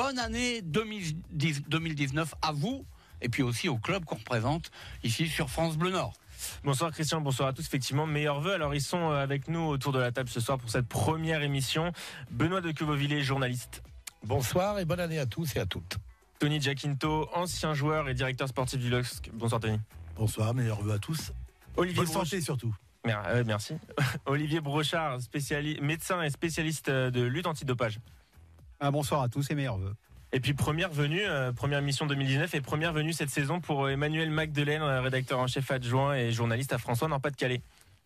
bonne année 2019 à vous et puis aussi au club qu'on représente ici sur France Bleu Nord. Bonsoir Christian, bonsoir à tous. Effectivement, meilleurs vœux. Alors ils sont avec nous autour de la table ce soir pour cette première émission. Benoît de Quevauvillers, journaliste. Bonsoir et bonne année à tous et à toutes. Tony Giaquinto, ancien joueur et directeur sportif du LOSC. Bonsoir Tony. Bonsoir, meilleurs vœux à tous. Olivier Bonne santé surtout. Merci. Olivier Brochard, médecin et spécialiste de lutte antidopage. Bonsoir à tous et meilleurs vœux. Et puis première émission 2019 et première venue cette saison pour Emmanuel Magdelaine, rédacteur en chef adjoint et journaliste à François dans Pas-de-Calais.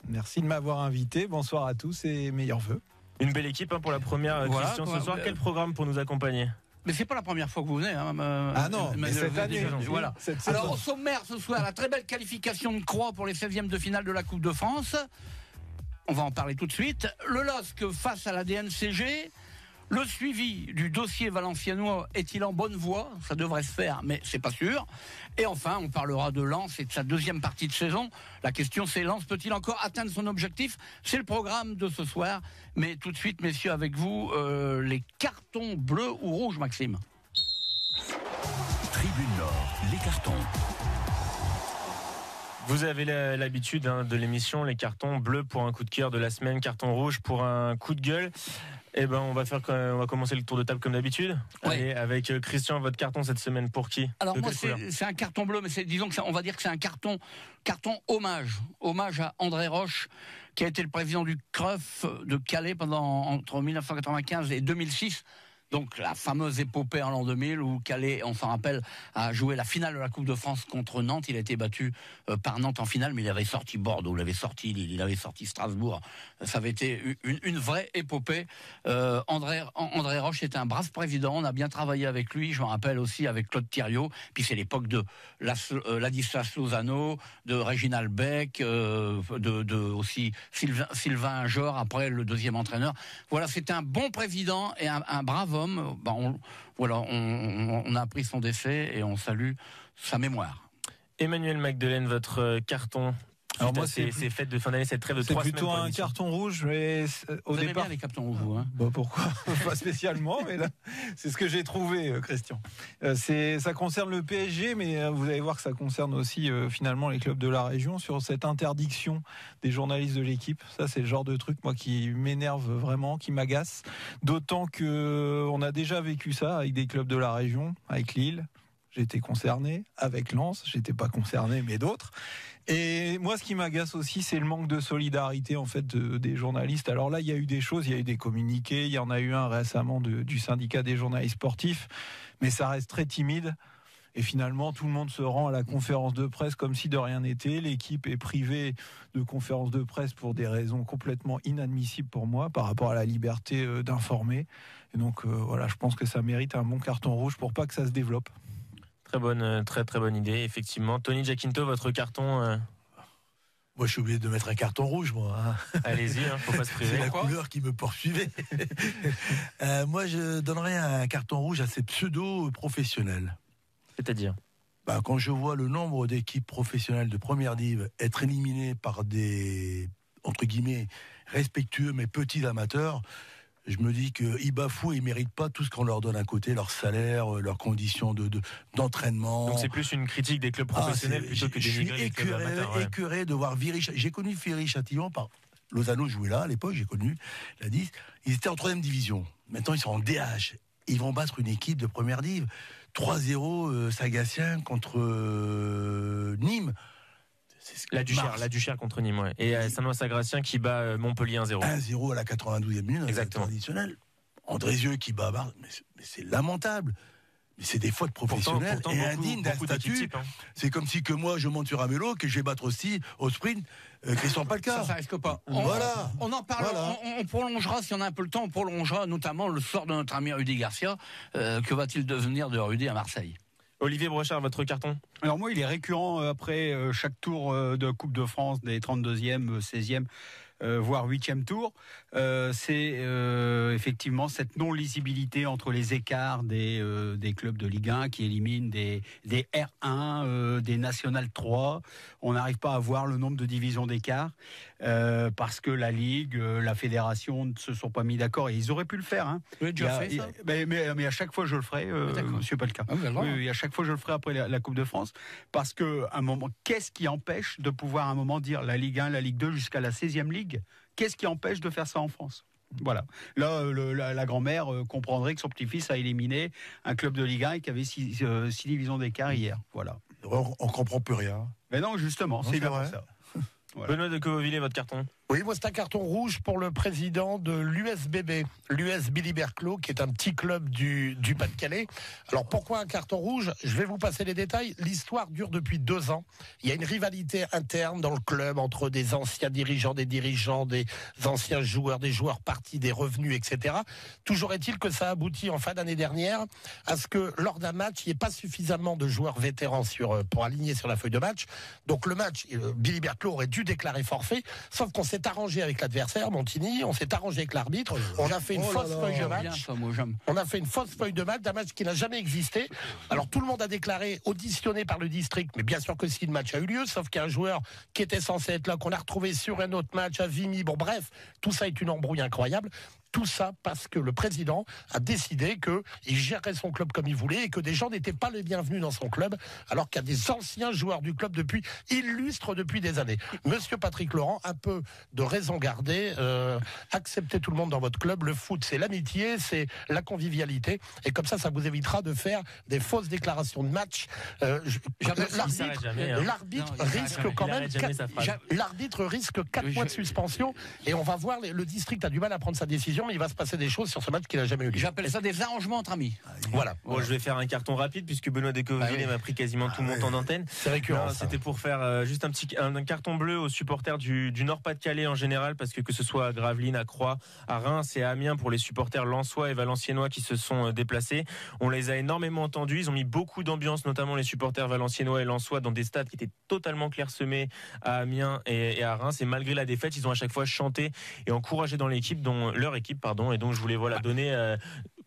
Merci de m'avoir invité. Bonsoir à tous et meilleurs vœux. Une belle équipe pour la première Christian ce soir. Quel programme pour nous accompagner ? Mais c'est pas la première fois que vous venez. Mais cette année. Voilà. Alors au sommaire ce soir, la très belle qualification de Croix pour les 16e de finale de la Coupe de France. On va en parler tout de suite. Le LOSC face à la DNCG. Le suivi du dossier valenciennois est-il en bonne voie ? Ça devrait se faire, mais c'est pas sûr. Et enfin, on parlera de Lens et de sa deuxième partie de saison. La question, c'est Lens peut-il encore atteindre son objectif ? C'est le programme de ce soir. Mais tout de suite, messieurs, avec vous, les cartons bleus ou rouges, Maxime ? Tribune Nord, les cartons. Vous avez l'habitude de l'émission, les cartons bleus pour un coup de cœur de la semaine, carton rouge pour un coup de gueule. Eh ben, on va commencer le tour de table comme d'habitude. Ouais. Allez, avec Christian, votre carton cette semaine pour qui ? Alors moi, c'est un carton bleu, mais disons que on va dire que c'est un carton hommage à André Roche, qui a été le président du CREF de Calais entre 1995 et 2006. Donc la fameuse épopée en l'an 2000 où Calais, on s'en rappelle, a joué la finale de la Coupe de France contre Nantes. Il a été battu par Nantes en finale, mais il avait sorti Bordeaux, il avait sorti Lille, il avait sorti Strasbourg. Ça avait été une vraie épopée. André Roche était un brave président, on a bien travaillé avec lui. Je me rappelle aussi avec Claude Thiriot. Puis c'est l'époque de Ladislas Lozano, de Réginald Beck, de aussi Sylvain Jor, après le deuxième entraîneur. Voilà, c'était un bon président et un brave homme. On a appris son décès et on salue sa mémoire. Emmanuel Magdelaine, votre carton. Alors moi, c'est fête de fin d'année, cette trêve de 3 semaines. C'est plutôt un carton rouge, mais au départ. Bien les cartons rouges, hein. Pourquoi ? Pas spécialement, mais là, c'est ce que j'ai trouvé, Christian. Ça concerne le PSG, mais vous allez voir que ça concerne aussi finalement les clubs de la région sur cette interdiction des journalistes de l'équipe. Ça, c'est le genre de truc moi qui m'énerve vraiment, qui m'agace. D'autant que on a déjà vécu ça avec des clubs de la région, avec Lille. J'étais concerné, avec Lens, j'étais pas concerné, mais d'autres. Et moi, ce qui m'agace aussi, c'est le manque de solidarité en fait des journalistes. Alors là, il y a eu des choses, il y a eu des communiqués, il y en a eu un récemment du syndicat des journalistes sportifs, mais ça reste très timide. Et finalement, tout le monde se rend à la conférence de presse comme si de rien n'était. L'équipe est privée de conférences de presse pour des raisons complètement inadmissibles pour moi par rapport à la liberté d'informer. Et donc voilà, je pense que ça mérite un bon carton rouge pour pas que ça se développe. Très bonne idée, effectivement. Tony Giaquinto, votre carton. Moi, je suis obligé de mettre un carton rouge, moi. Hein. Allez-y, faut pas se priver. C'est la couleur qui me poursuivait. Moi, je donnerais un carton rouge à ces pseudo-professionnels. C'est-à-dire ? Quand je vois le nombre d'équipes professionnelles de première div être éliminées par des, entre guillemets, respectueux mais petits amateurs, je me dis qu'ils bafouent et ils méritent pas tout ce qu'on leur donne à côté, leur salaire, leurs conditions d'entraînement. Donc c'est plus une critique des clubs professionnels plutôt que des dénigrer les clubs amateurs. Écœuré de voir Viry. J'ai connu Viry-Châtillon par Lozano jouait là à l'époque, j'ai connu la 10. Ils étaient en 3e division. Maintenant ils sont en DH. Ils vont battre une équipe de première div. 3-0 Sagassien contre Nîmes. La Duchère contre Nîmes, ouais. Et Saint-Noël-Sagracien qui bat Montpellier 1-0. 1-0 à la 92e minute. Exactement. Traditionnel. Andrézieux qui bat Bar, mais c'est lamentable. Mais c'est des fautes professionnelles pourtant, et indignes d'un statut. C'est comme si que moi je monte sur un vélo, que je vais battre aussi au sprint Christian Palka. Ça risque pas. Voilà. On en parle. Voilà. On prolongera, si on a un peu le temps, on prolongera notamment le sort de notre ami Rudy Garcia. Que va-t-il devenir de Rudy à Marseille ? Olivier Brochard, votre carton ? Alors moi, il est récurrent après chaque tour de Coupe de France, des 32e, 16e. voire 8e tour. C'est effectivement cette non-lisibilité entre les écarts des clubs de Ligue 1 qui éliminent des R1, des National 3. On n'arrive pas à voir le nombre de divisions d'écart parce que la Ligue, la Fédération ne se sont pas mis d'accord et ils auraient pu le faire. Hein. Vous l'avez déjà fait, ça ? Mais à chaque fois je le ferai, Monsieur Palka. Ah, Oui, à chaque fois je le ferai après la Coupe de France parce que à un moment, qu'est-ce qui empêche de pouvoir à un moment dire la Ligue 1, la Ligue 2 jusqu'à la 16e Ligue ? Qu'est-ce qui empêche de faire ça en France ? Voilà. Là, la grand-mère comprendrait que son petit-fils a éliminé un club de Ligue 1 et qui avait 6 divisions d'écart hier. Voilà. On comprend plus rien. Mais non, justement, Non, c'est c'est bien vrai. pour ça. Voilà. Benoît de Covoville, votre carton. Oui, moi c'est un carton rouge pour le président de l'USBB, l'US Billy Berclos, qui est un petit club du Pas-de-Calais. Alors pourquoi un carton rouge ? Je vais vous passer les détails. L'histoire dure depuis 2 ans. Il y a une rivalité interne dans le club entre des anciens dirigeants, des anciens joueurs, des joueurs partis, des revenus, etc. Toujours est-il que ça aboutit en fin d'année dernière à ce que lors d'un match, il n'y ait pas suffisamment de joueurs vétérans pour aligner sur la feuille de match. Donc le match, Billy Berclos aurait dû déclarer forfait, sauf qu'on s'est arrangé avec l'adversaire, Montigny, on s'est arrangé avec l'arbitre, on a fait une fausse feuille de match. On a fait une fausse feuille de match d'un match qui n'a jamais existé. Alors tout le monde a déclaré auditionné par le district, mais bien sûr que si le match a eu lieu, sauf qu'il y a un joueur qui était censé être là, qu'on a retrouvé sur un autre match à Vimy. Bon bref, tout ça est une embrouille incroyable. Tout ça parce que le président a décidé qu'il gérerait son club comme il voulait et que des gens n'étaient pas les bienvenus dans son club, alors qu'il y a des anciens joueurs du club illustres depuis des années. Monsieur Patrick Laurent, un peu de raison gardée, acceptez tout le monde dans votre club. Le foot, c'est l'amitié, c'est la convivialité, et comme ça vous évitera de faire des fausses déclarations de match. L'arbitre risque quand même 4 mois de suspension, et on va voir, le district a du mal à prendre sa décision, mais il va se passer des choses sur ce match qui n'a jamais eu lieu. J'appelle ça des arrangements entre amis. Voilà. Bon, je vais faire un carton rapide puisque Benoît Descoville m'a pris quasiment tout mon temps d'antenne. C'est récurrent. C'était pour faire juste un carton bleu aux supporters du Nord-Pas-de-Calais en général, parce que ce soit à Gravelines, à Croix, à Reims et à Amiens, pour les supporters lensois et valenciennois qui se sont déplacés. On les a énormément entendus. Ils ont mis beaucoup d'ambiance, notamment les supporters valenciennois et lensois, dans des stades qui étaient totalement clairsemés à Amiens et à Reims. Et malgré la défaite, ils ont à chaque fois chanté et encouragé dans leur équipe. Et donc je voulais donner.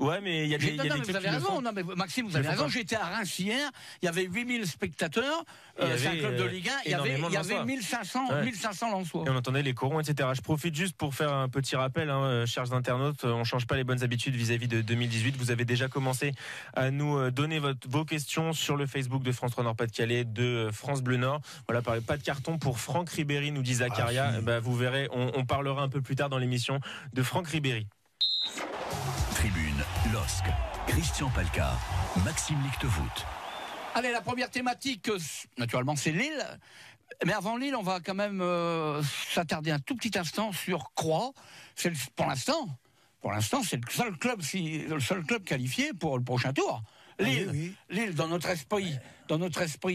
Ouais, mais il y a des vous avez raison. Non, mais Maxime, vous avez raison. J'étais à Reims hier. Il y avait 8000 spectateurs. C'est un club de Ligue 1. Il y avait 1500 lensois. Et on entendait les corons, etc. Je profite juste pour faire un petit rappel, chers internautes. On change pas les bonnes habitudes vis-à-vis de 2018. Vous avez déjà commencé à nous donner vos questions sur le Facebook de France 3 Nord-Pas-de-Calais, de France Bleu Nord. Voilà, pas de carton pour Franck Ribéry, nous dit Zacharia. Vous verrez, on parlera un peu plus tard dans l'émission de Franck Ribéry. Tribune, LOSC, Christian Palka, Maxime Lichtenvoet. Allez, la première thématique, naturellement, c'est Lille. Mais avant Lille, on va quand même s'attarder un tout petit instant sur Croix. Pour l'instant, c'est le seul club qualifié pour le prochain tour. Lille, dans notre esprit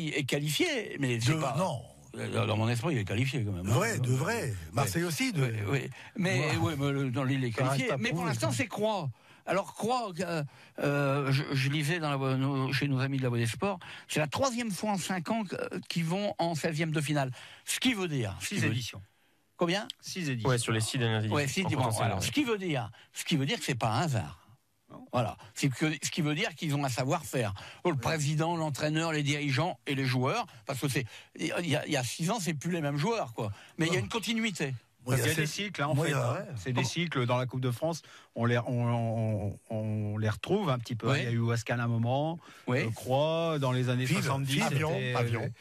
est qualifié, mais c'est pas. Non. Dans mon esprit, il est qualifié quand même. De vrai. Marseille aussi. Oui. Mais dans Lille, il est qualifié. Mais pour l'instant, c'est Croix. Alors Croix, je lisais chez nos amis de la Voix des Sports, c'est la 3e fois en 5 ans qu'ils vont en 16e de finale. Ce qui veut dire 6 éditions. Combien 6 éditions. Ouais, sur les 6 dernières éditions. Ouais, 6 éditions. Alors, ce qui veut dire que c'est pas un hasard. Voilà. Ce qui veut dire qu'ils ont un savoir-faire. Le président, l'entraîneur, les dirigeants et les joueurs, parce que il y a 6 ans, c'est plus les mêmes joueurs, quoi. Mais il y a une continuité. Il y a des cycles, en fait. C'est des cycles dans la Coupe de France. On les retrouve un petit peu. Ouais. Il y a eu Wascal à un moment, Croix dans les années 70. Avion. Avion.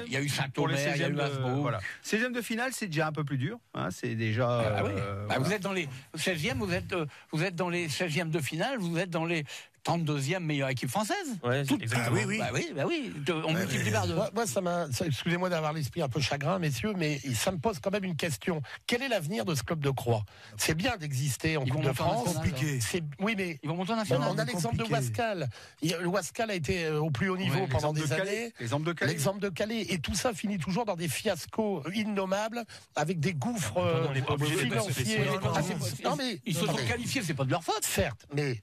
Il y a eu Saint-Omer, il y a eu Hasbro. Voilà. 16e de finale, c'est déjà un peu plus dur. C'est déjà. Vous êtes dans les 16e, vous êtes dans les 16e de finale, vous êtes dans les 32e meilleure équipe française. Ouais, exactement. On multiplie par 2. Moi, excusez-moi d'avoir l'esprit un peu chagrin, messieurs, mais ça me pose quand même une question. Quel est l'avenir de ce club de Croix ? C'est bien d'exister en Coupe de France. Compliqué. Oui, mais ils vont monter en national. on a l'exemple de Wascal. Le Wascal a été au plus haut niveau pendant des années. L'exemple de Calais. Et tout ça finit toujours dans des fiascos innommables, avec des gouffres financiers. Ils se sont qualifiés, c'est pas de leur faute. Certes, mais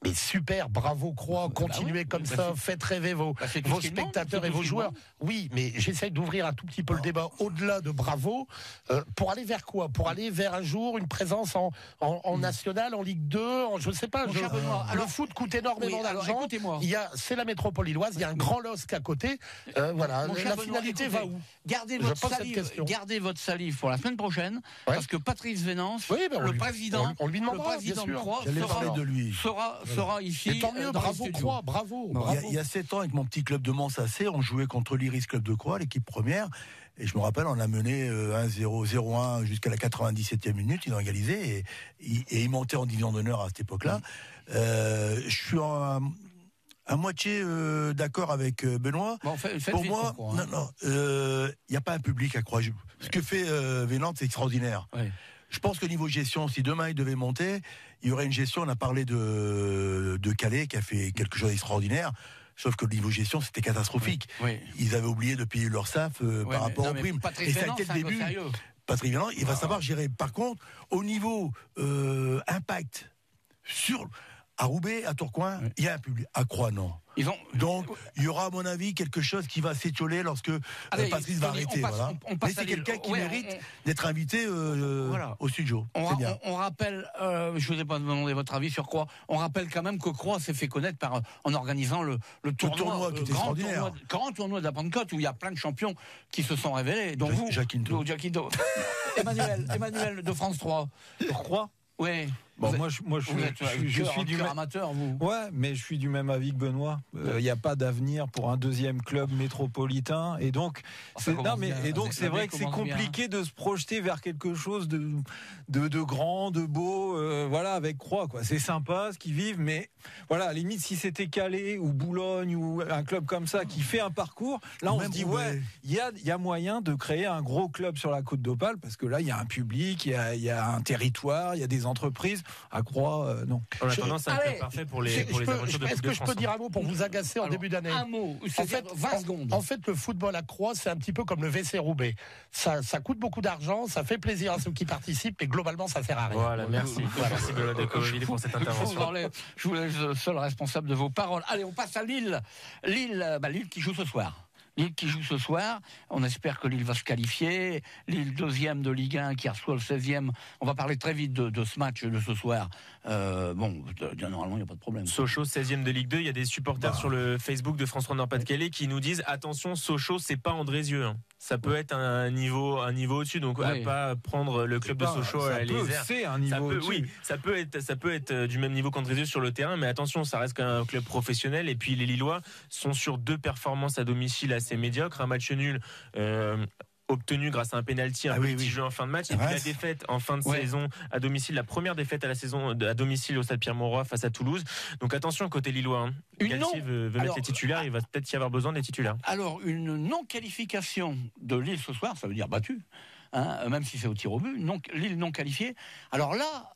Mais super, bravo Croix, continuez comme ça, faites rêver vos spectateurs et vos joueurs. Oui, mais j'essaie d'ouvrir un tout petit peu le débat au-delà de bravo, pour aller vers quoi? Pour aller vers un jour une présence en national, en Ligue 2, je ne sais pas. Le foot coûte énormément d'argent. C'est la métropole lilloise, il y a un grand LOSC à côté. Voilà, la finalité va où? Gardez votre salive pour la semaine prochaine, parce que Patrice Vénance, le président, on lui demandera, bien sûr. Sera ici. Et tant mieux, bravo Croix, bravo. Il y a 7 ans, avec mon petit club de Mansacé, on jouait contre l'Iris Club de Croix, l'équipe première. Et je me rappelle, on a mené 1-0, 0-1 jusqu'à la 97e minute. Ils ont égalisé et ils montaient en division d'honneur à cette époque-là. Je suis à moitié d'accord avec Benoît. Pour moi, il n'y a pas un public à Croix. Ce que fait Vénante, c'est extraordinaire. Ouais. Je pense que niveau gestion, si demain il devait monter, il y aurait une gestion. On a parlé de Calais qui a fait quelque chose d'extraordinaire. Sauf que le niveau gestion, c'était catastrophique. Oui. Ils avaient oublié de payer leur SAF par rapport aux primes. Et ça a été le début. Patrick Vénant, il va savoir gérer. Par contre, au niveau impact à Roubaix, à Tourcoing, il y a un public. À Croix, non. Donc, il y aura, à mon avis, quelque chose qui va s'étioler lorsque Patrice va arrêter. Mais c'est quelqu'un qui mérite d'être invité au studio. On rappelle, je ne vous ai pas demandé votre avis sur Croix, on rappelle quand même que Croix s'est fait connaître en organisant le tournoi qui était extraordinaire. Grand tournoi de la Pentecôte où il y a plein de champions qui se sont révélés. Donc Jacinto. Emmanuel de France 3. Croix. Oui. Bon, je suis du même amateur, vous. Ouais, mais je suis du même avis que Benoît. Il n'y a pas d'avenir pour un deuxième club métropolitain, et donc c'est vrai que c'est compliqué de se projeter vers quelque chose de grand, de beau. Voilà, avec Croix, quoi. C'est sympa ce qu'ils vivent, mais voilà, à la limite, si c'était Calais ou Boulogne ou un club comme ça qui fait un parcours, là on se dit il y a moyen de créer un gros club sur la Côte d'Opale, parce que là il y a un public, il y a un territoire, il y a des entreprises. À Croix, non. En attendant, c'est un club parfait pour les aventures de Est-ce que je peux dire un mot pour vous agacer en début d'année? Un mot, en fait, 20 secondes. En fait, le football à Croix, c'est un petit peu comme le VC Roubaix. Ça coûte beaucoup d'argent, ça fait plaisir à ceux qui participent, mais globalement, ça sert à rien. Voilà, merci. Merci Benoît Decoville pour cette intervention. Je vous laisse seul responsable de vos paroles. Allez, on passe à Lille. Lille qui joue ce soir. Lille qui joue ce soir, on espère que Lille va se qualifier. Lille 2e de Ligue 1 qui reçoit le 16e. On va parler très vite de ce match de ce soir. Normalement, il n'y a pas de problème. Sochaux 16e de Ligue 2, il y a des supporters sur le Facebook de France 3 Nord-Pas-de-Calais qui nous disent attention, Sochaux, c'est pas Andrézieux. Ça peut être un niveau au-dessus, donc à pas prendre le club de Sochaux à l'Isère. C'est un niveau au-dessus. Oui, ça peut être du même niveau qu'Andrézieux sur le terrain, mais attention, ça reste qu'un club professionnel. Et puis les Lillois sont sur 2 performances à domicile assez médiocres, un match nul obtenu grâce à un pénalty, un petit jeu en fin de match, et puis la défaite en fin de saison à domicile, la première défaite à la saison à domicile au Stade Pierre-Mauroy face à Toulouse. Donc attention côté lillois. Galtier veut mettre les titulaires, il va peut-être y avoir besoin des titulaires. Alors une non-qualification de Lille ce soir, ça veut dire battu, même si c'est au tir au but. Lille non qualifiée. Alors là,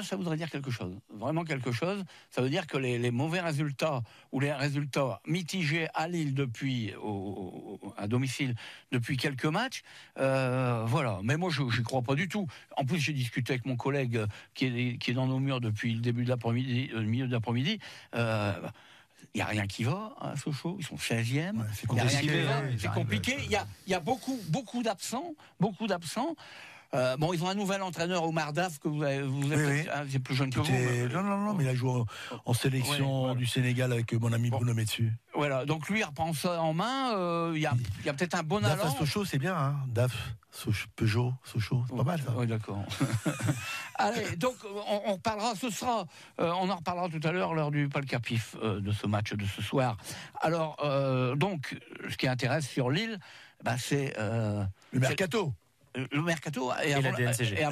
ça voudrait dire quelque chose, vraiment quelque chose. Ça veut dire que les mauvais résultats ou les résultats mitigés à Lille à domicile depuis quelques matchs, voilà. Mais moi, je n'y crois pas du tout. En plus, j'ai discuté avec mon collègue qui est dans nos murs depuis le début de l'après-midi, le milieu de l'après-midi. Il n'y a rien qui va à Sochaux, ils sont 16e. C'est compliqué. Il y a beaucoup d'absents. Ils ont un nouvel entraîneur, Omar Daf, que vous êtes c'est plus jeune que vous. Non, mais il a joué en sélection du Sénégal avec mon ami Bruno Metsu. Voilà, donc lui il reprend ça en main. Il y a peut-être un bon allant. Daf à Sochaux, c'est bien, hein. Daf, Peugeot, Sochaux, c'est pas mal ça. Oui, d'accord. Allez, donc on reparlera, on en reparlera tout à l'heure lors du palcapif de ce match de ce soir. Alors, donc, ce qui intéresse sur Lille, c'est le mercato. Le mercato et la DNCG.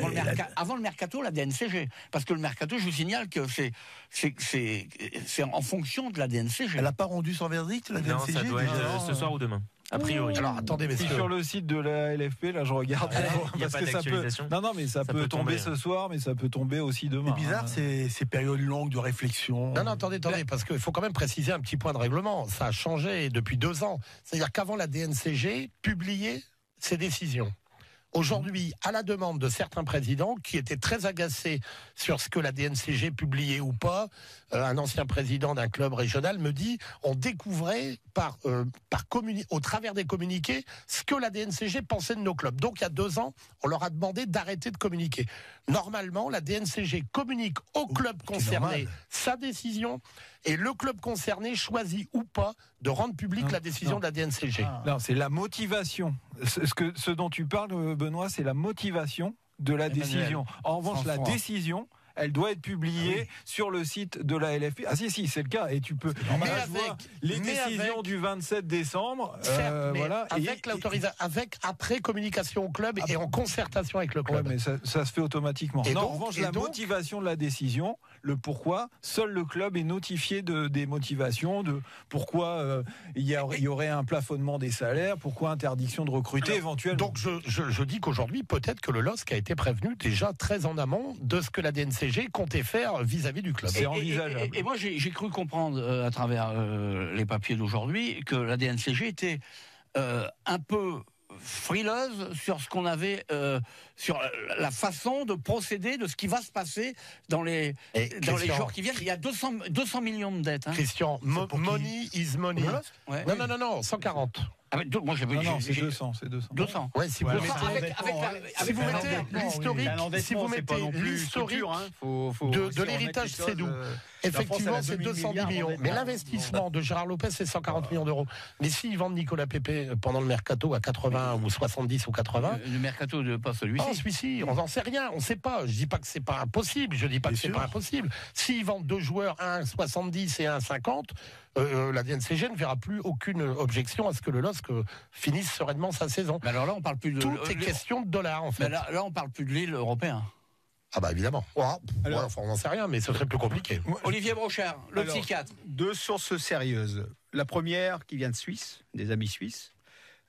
Avant le mercato, la DNCG. Parce que le mercato, je vous signale que c'est en fonction de la DNCG. Elle n'a pas rendu son verdict, la DNCG? Non, ça doit être ce soir ou demain. A priori. Alors attendez, mais sur le site de la LFP, là je regarde. Il n'y a pas d'actualisation. Mais ça peut tomber ce soir, mais ça peut tomber aussi demain. C'est bizarre, ces périodes longues de réflexion. Non, attendez, parce qu'il faut quand même préciser un petit point de règlement. Ça a changé depuis 2 ans. C'est-à-dire qu'avant, la DNCG publiait ses décisions. Aujourd'hui, à la demande de certains présidents qui étaient très agacés sur ce que la DNCG publiait ou pas, un ancien président d'un club régional me dit on découvrait au travers des communiqués ce que la DNCG pensait de nos clubs. Donc il y a 2 ans, on leur a demandé d'arrêter de communiquer. Normalement, la DNCG communique au club concerné sa décision et le club concerné choisit ou pas de rendre publique la décision de la DNCG. Non, c'est la motivation. Ce dont tu parles, Benoît, c'est la motivation de la décision. En revanche, la décision, elle doit être publiée sur le site de la LFP. Ah si, c'est le cas. Et tu peux voir les décisions du 27 décembre. Voilà. Avec l'autorisation, après communication au club et en concertation avec le club. Ouais, mais ça se fait automatiquement. En revanche, la motivation de la décision, le pourquoi, seul le club est notifié des motivations, de pourquoi il y aurait un plafonnement des salaires, pourquoi interdiction de recruter éventuellement. Donc je dis qu'aujourd'hui, peut-être que le LOSC a été prévenu déjà très en amont de ce que la DNCG comptait faire vis-à-vis du club. C'est envisageable. Et moi, j'ai cru comprendre à travers les papiers d'aujourd'hui que la DNCG était un peu frileuse sur ce qu'on avait, sur la façon de procéder, de ce qui va se passer dans les jours qui viennent. Il y a 200 millions de dettes. Hein. Christian, money is money. Ouais. Non, 140. Ah, moi, c'est 200. 200. Ouais, si vous mettez l'historique, si vous mettez l'historique de l'héritage Sédou, effectivement, c'est 210 millions. Mais l'investissement de Gérard Lopez, c'est 140 millions d'euros. Mais s'ils vendent Nicolas Pepe pendant le mercato à 80 ou 70 ou 80... Le mercato de pas celui-ci. Non, celui-ci, on n'en sait rien, on ne sait pas. Je dis pas que c'est pas impossible, je dis pas que c'est pas impossible. S'ils vendent 2 joueurs, un 70 et un 50, la DNCG ne verra plus aucune objection à ce que le LOSC finisse sereinement sa saison. Mais alors là, on parle plus de... Tout est question de dollars, en fait. Mais là, on parle plus de l'île européen. Ah bah évidemment. On n'en sait rien, mais ce serait plus compliqué. Olivier Brochard, psychiatre. 2 sources sérieuses. La première qui vient de Suisse, des amis suisses.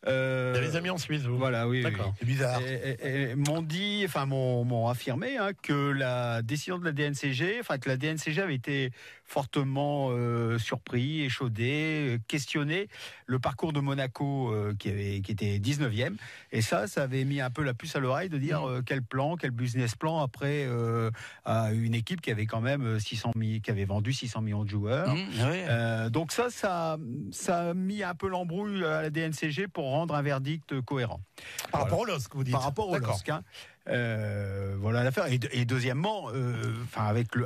Il y a les amis en Suisse, vous. Voilà, oui. D'accord. C'est bizarre. Et m'ont affirmé que la décision de la DNCG, que la DNCG avait été fortement surpris, échaudé, questionné le parcours de Monaco qui était 19e. Et ça avait mis un peu la puce à l'oreille de dire quel business plan après à une équipe qui avait quand même qui avait vendu 600 millions de joueurs. Donc ça a mis un peu l'embrouille à la DNCG pour rendre un verdict cohérent. Par rapport au LOSC, vous dites. Par rapport au LOSC. Voilà l'affaire. Et deuxièmement,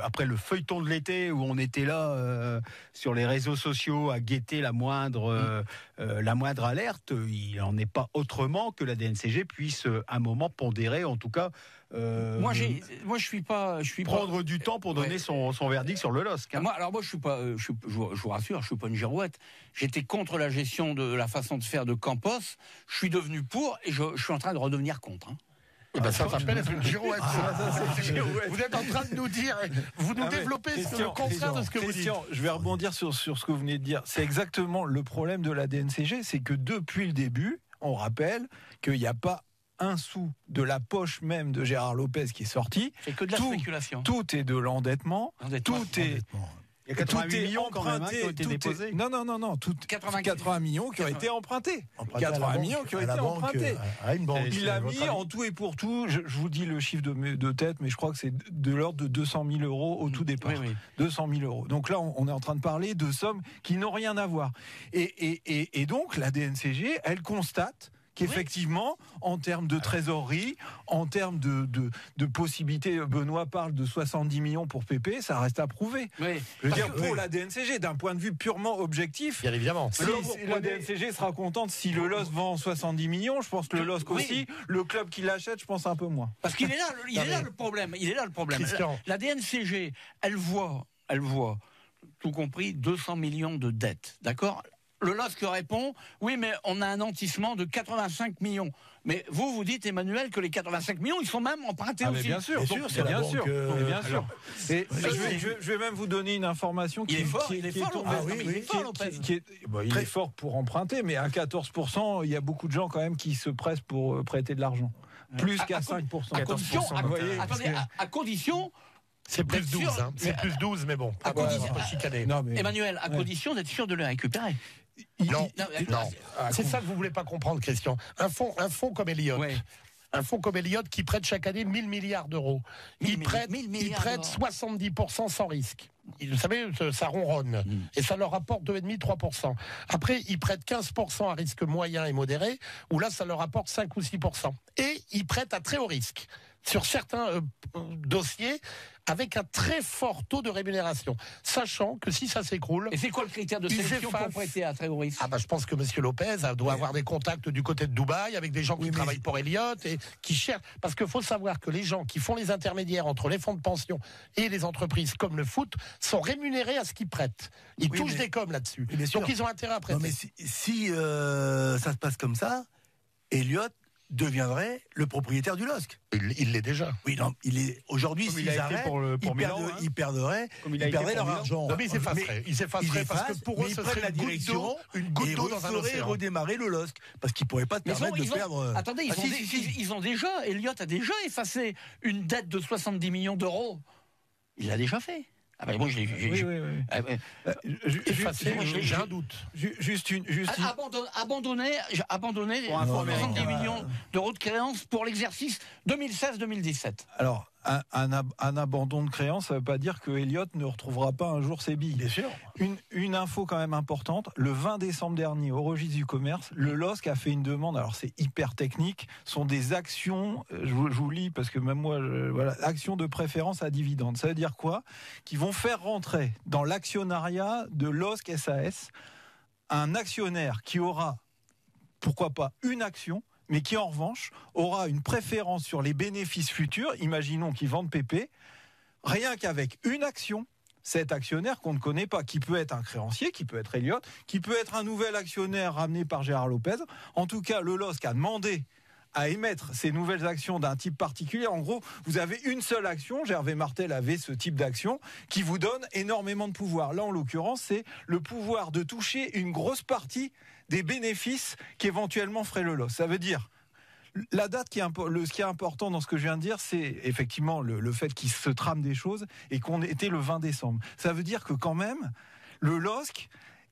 après le feuilleton de l'été où on était là sur les réseaux sociaux à guetter la moindre alerte, il n'en est pas autrement que la DNCG puisse un moment pondérer, en tout cas. Moi, je suis pas prendre du temps pour donner son verdict sur le LOSC. Moi, je suis pas. Je vous rassure, je suis pas une girouette. J'étais contre la gestion de la façon de faire de Campos. Je suis devenu pour et je suis en train de redevenir contre. Hein. Ça s'appelle être une girouette. Vous êtes en train de nous dire, vous nous développez le contraire de ce que vous dites. Je vais rebondir sur ce que vous venez de dire. C'est exactement le problème de la DNCG, c'est que depuis le début, on rappelle qu'il n'y a pas un sou de la poche même de Gérard Lopez qui est sorti. C'est que de la spéculation. Tout est de l'endettement. Il y a 80 millions quand même qui ont été déposés. Non. 80 millions qui ont été empruntés. 80 millions qui ont été empruntés. Il a mis en tout et pour tout, je vous dis le chiffre de tête, mais je crois que c'est de l'ordre de 200 000 euros au tout départ. Oui. 200 000 euros. Donc là, on est en train de parler de sommes qui n'ont rien à voir. Et donc, la DNCG, elle constate qu'effectivement, en termes de trésorerie, en termes de possibilités, Benoît parle de 70 millions pour Pépé, ça reste à prouver. Oui. Je veux dire, pour la DNCG, d'un point de vue purement objectif, bien évidemment. La DNCG sera contente si le LOSC vend 70 millions, je pense que le LOSC aussi, le club qui l'achète, je pense un peu moins. Parce qu'il est là, le problème. Il est là le problème. La DNCG, elle voit, tout compris, 200 millions de dettes, d'accord ? Le LOSC répond, oui, mais on a un nantissement de 85 millions. Mais vous dites, Emmanuel, que les 85 millions, ils sont même empruntés aussi. Bien sûr. Et je vais même vous donner une information qui est fort pour emprunter, mais à 14%, il y a beaucoup de gens quand même qui se pressent pour prêter de l'argent. Plus qu'à 5%. À condition... C'est plus 12, c'est plus 12, mais bon. Emmanuel, à condition d'être sûr de le récupérer. Non. C'est ça que vous voulez pas comprendre, Christian. Un fonds comme Elliott, un fonds comme Elliott qui prête chaque année 1000 milliards d'euros. Il prête 70% sans risque. Vous savez, ça ronronne. Et ça leur rapporte 2,5-3%. Après, ils prêtent 15% à risque moyen et modéré, où là, ça leur rapporte 5 ou 6%. Et ils prêtent à très haut risque sur certains dossiers avec un très fort taux de rémunération, sachant que si ça s'écroule... Et c'est quoi le critère de sélection pour prêter à très haut risque ? Je pense que M. Lopez doit avoir des contacts du côté de Dubaï avec des gens qui travaillent pour Elliott et qui cherchent... Parce qu'il faut savoir que les gens qui font les intermédiaires entre les fonds de pension et les entreprises comme le foot sont rémunérés à ce qu'ils prêtent. Ils touchent des coms là-dessus. Donc ils ont intérêt à prêter. Non, mais si ça se passe comme ça, Elliott deviendrait le propriétaire du LOSC. Il l'est déjà. Oui, non, il est aujourd'hui. S'ils arrêtent, ils perdraient leur argent. Non, mais ils s'effaceraient parce que pour eux, ce serait la direction, une goutte d'eau dans un océan. Redémarrer le LOSC parce qu'ils pourraient pas te permettre de perdre. Attendez, ils ont déjà. Elliott a déjà effacé une dette de 70 millions d'euros. Il l'a déjà fait. Moi, j'ai un doute. Abandonner 70 millions d'euros de créances pour l'exercice 2016-2017. Alors, un abandon de créance, ça ne veut pas dire que Elliott ne retrouvera pas un jour ses billes. Bien sûr. Une info quand même importante, le 20 décembre dernier, au registre du commerce, le LOSC a fait une demande, alors c'est hyper technique, sont des actions, je vous lis parce que même moi, actions de préférence à dividende. Ça veut dire quoi ? Qu'ils vont faire rentrer dans l'actionnariat de LOSC SAS un actionnaire qui aura, pourquoi pas, une action, mais qui en revanche aura une préférence sur les bénéfices futurs. Imaginons qu'ils vendent PP, rien qu'avec une action, cet actionnaire qu'on ne connaît pas, qui peut être un créancier, qui peut être Elliott, qui peut être un nouvel actionnaire ramené par Gérard Lopez. En tout cas, le LOSC a demandé à émettre ces nouvelles actions d'un type particulier. En gros, vous avez une seule action, Gervais Martel avait ce type d'action, qui vous donne énormément de pouvoir. Là, en l'occurrence, c'est le pouvoir de toucher une grosse partie des bénéfices qu'éventuellement ferait le LOSC. Ça veut dire, la date ce qui est important dans ce que je viens de dire, c'est effectivement le fait qu'il se trame des choses et qu'on était le 20 décembre. Ça veut dire que quand même, le LOSC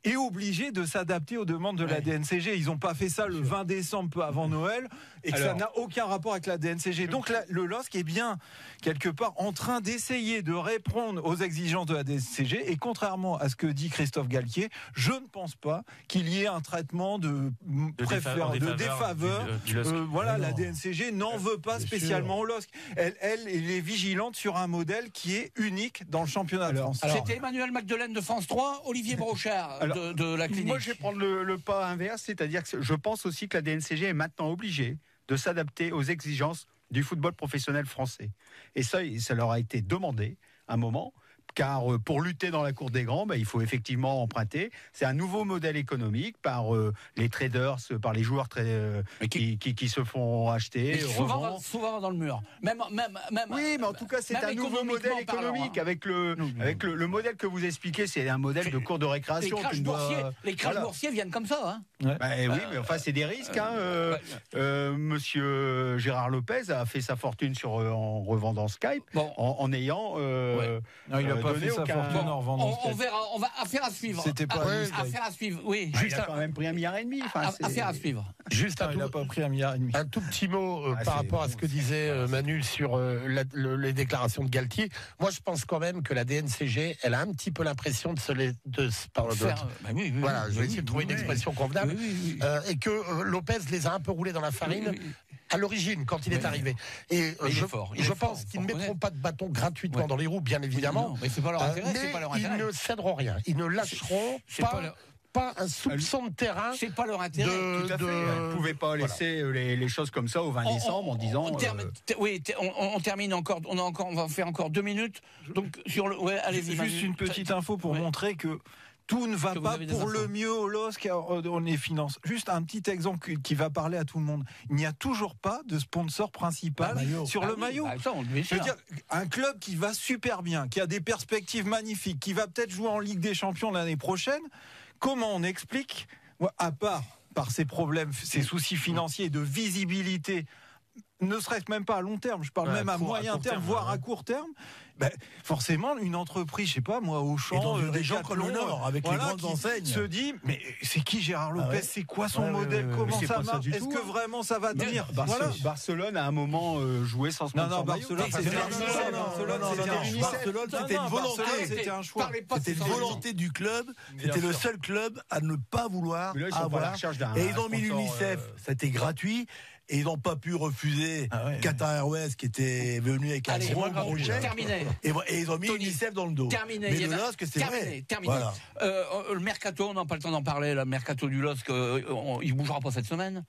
est obligé de s'adapter aux demandes de la DNCG. Ils n'ont pas fait ça le 20 décembre, peu avant Noël, et que ça n'a aucun rapport avec la DNCG. Donc le LOSC est bien, quelque part, en train d'essayer de répondre aux exigences de la DNCG, et contrairement à ce que dit Christophe Galtier, je ne pense pas qu'il y ait un traitement de défaveur. La DNCG n'en veut pas spécialement au LOSC. Elle est vigilante sur un modèle qui est unique dans le championnat de France. C'était Emmanuel Magdelaine de France 3, Olivier Brochard de la clinique. Moi, je vais prendre le pas inverse, c'est-à-dire que je pense aussi que la DNCG est maintenant obligée de s'adapter aux exigences du football professionnel français. Et ça leur a été demandé à un moment, car pour lutter dans la cour des grands, il faut effectivement emprunter. C'est un nouveau modèle économique par les traders, par les joueurs qui se font acheter, souvent dans le mur. Même, oui, mais en tout cas, c'est un nouveau modèle économique. Avec le modèle que vous expliquez, c'est un modèle de cour de récréation. Les crashs boursiers viennent comme ça. Hein. Oui, mais enfin, c'est des risques. Monsieur Gérard Lopez a fait sa fortune en revendant Skype, en ayant... Non, il n'a pas fait sa fortune en revendant Skype. On verra, on va affaire à suivre. C'était pas affaire à suivre, oui. Il a quand même pris 1,5 milliard. Affaire à suivre. Il n'a pas pris 1,5 milliard. Un tout petit mot par rapport à ce que disait Manu sur les déclarations de Galtier. Moi, je pense quand même que la DNCG, elle a un petit peu l'impression de voilà, je vais essayer de trouver une expression convenable. Et que Lopez les a un peu roulés dans la farine. À l'origine, quand il est arrivé. Et je pense qu'ils ne mettront pas de bâton gratuitement dans les roues, bien évidemment. Mais c'est pas leur intérêt. Ils ne céderont rien. Ils ne lâcheront pas un soupçon de terrain. C'est pas leur intérêt. Tout à fait. Vous ne pouvez pas laisser les choses comme ça au 20 décembre en disant. On termine encore. On va faire encore 2 minutes. Donc allez-y. Juste une petite info pour montrer que tout ne va pas pour le mieux au LOSC, on les finance. Juste un petit exemple qui va parler à tout le monde. Il n'y a toujours pas de sponsor principal sur le maillot. Je veux dire, un club qui va super bien, qui a des perspectives magnifiques, qui va peut-être jouer en Ligue des Champions l'année prochaine, comment on explique, à part par ses problèmes, ses soucis financiers et de visibilité, ne serait-ce même pas à long terme, je parle même à moyen terme, voire à court terme, forcément, une entreprise, je sais pas, moi, Auchan, des gens comme le Nord, avec les grandes enseignes, se dit, mais c'est qui Gérard Lopez, c'est quoi son modèle, comment ça marche, est-ce que vraiment ça va tenir? Barcelone a un moment joué sans sponsor. Non, Barcelone, c'était une volonté, c'était un choix. C'était une volonté du club, c'était le seul club à ne pas vouloir avoir. Et ils ont mis l'UNICEF, c'était gratuit. Et ils n'ont pas pu refuser Qatar Airways qui était venu avec un gros projet. Terminé. Et ils ont mis l'UNICEF dans le dos. Terminé. Mais le LOSC, c'est vrai. Terminé. Voilà. Le mercato, on n'a pas le temps d'en parler. Le mercato du LOSC, il bougera pas cette semaine.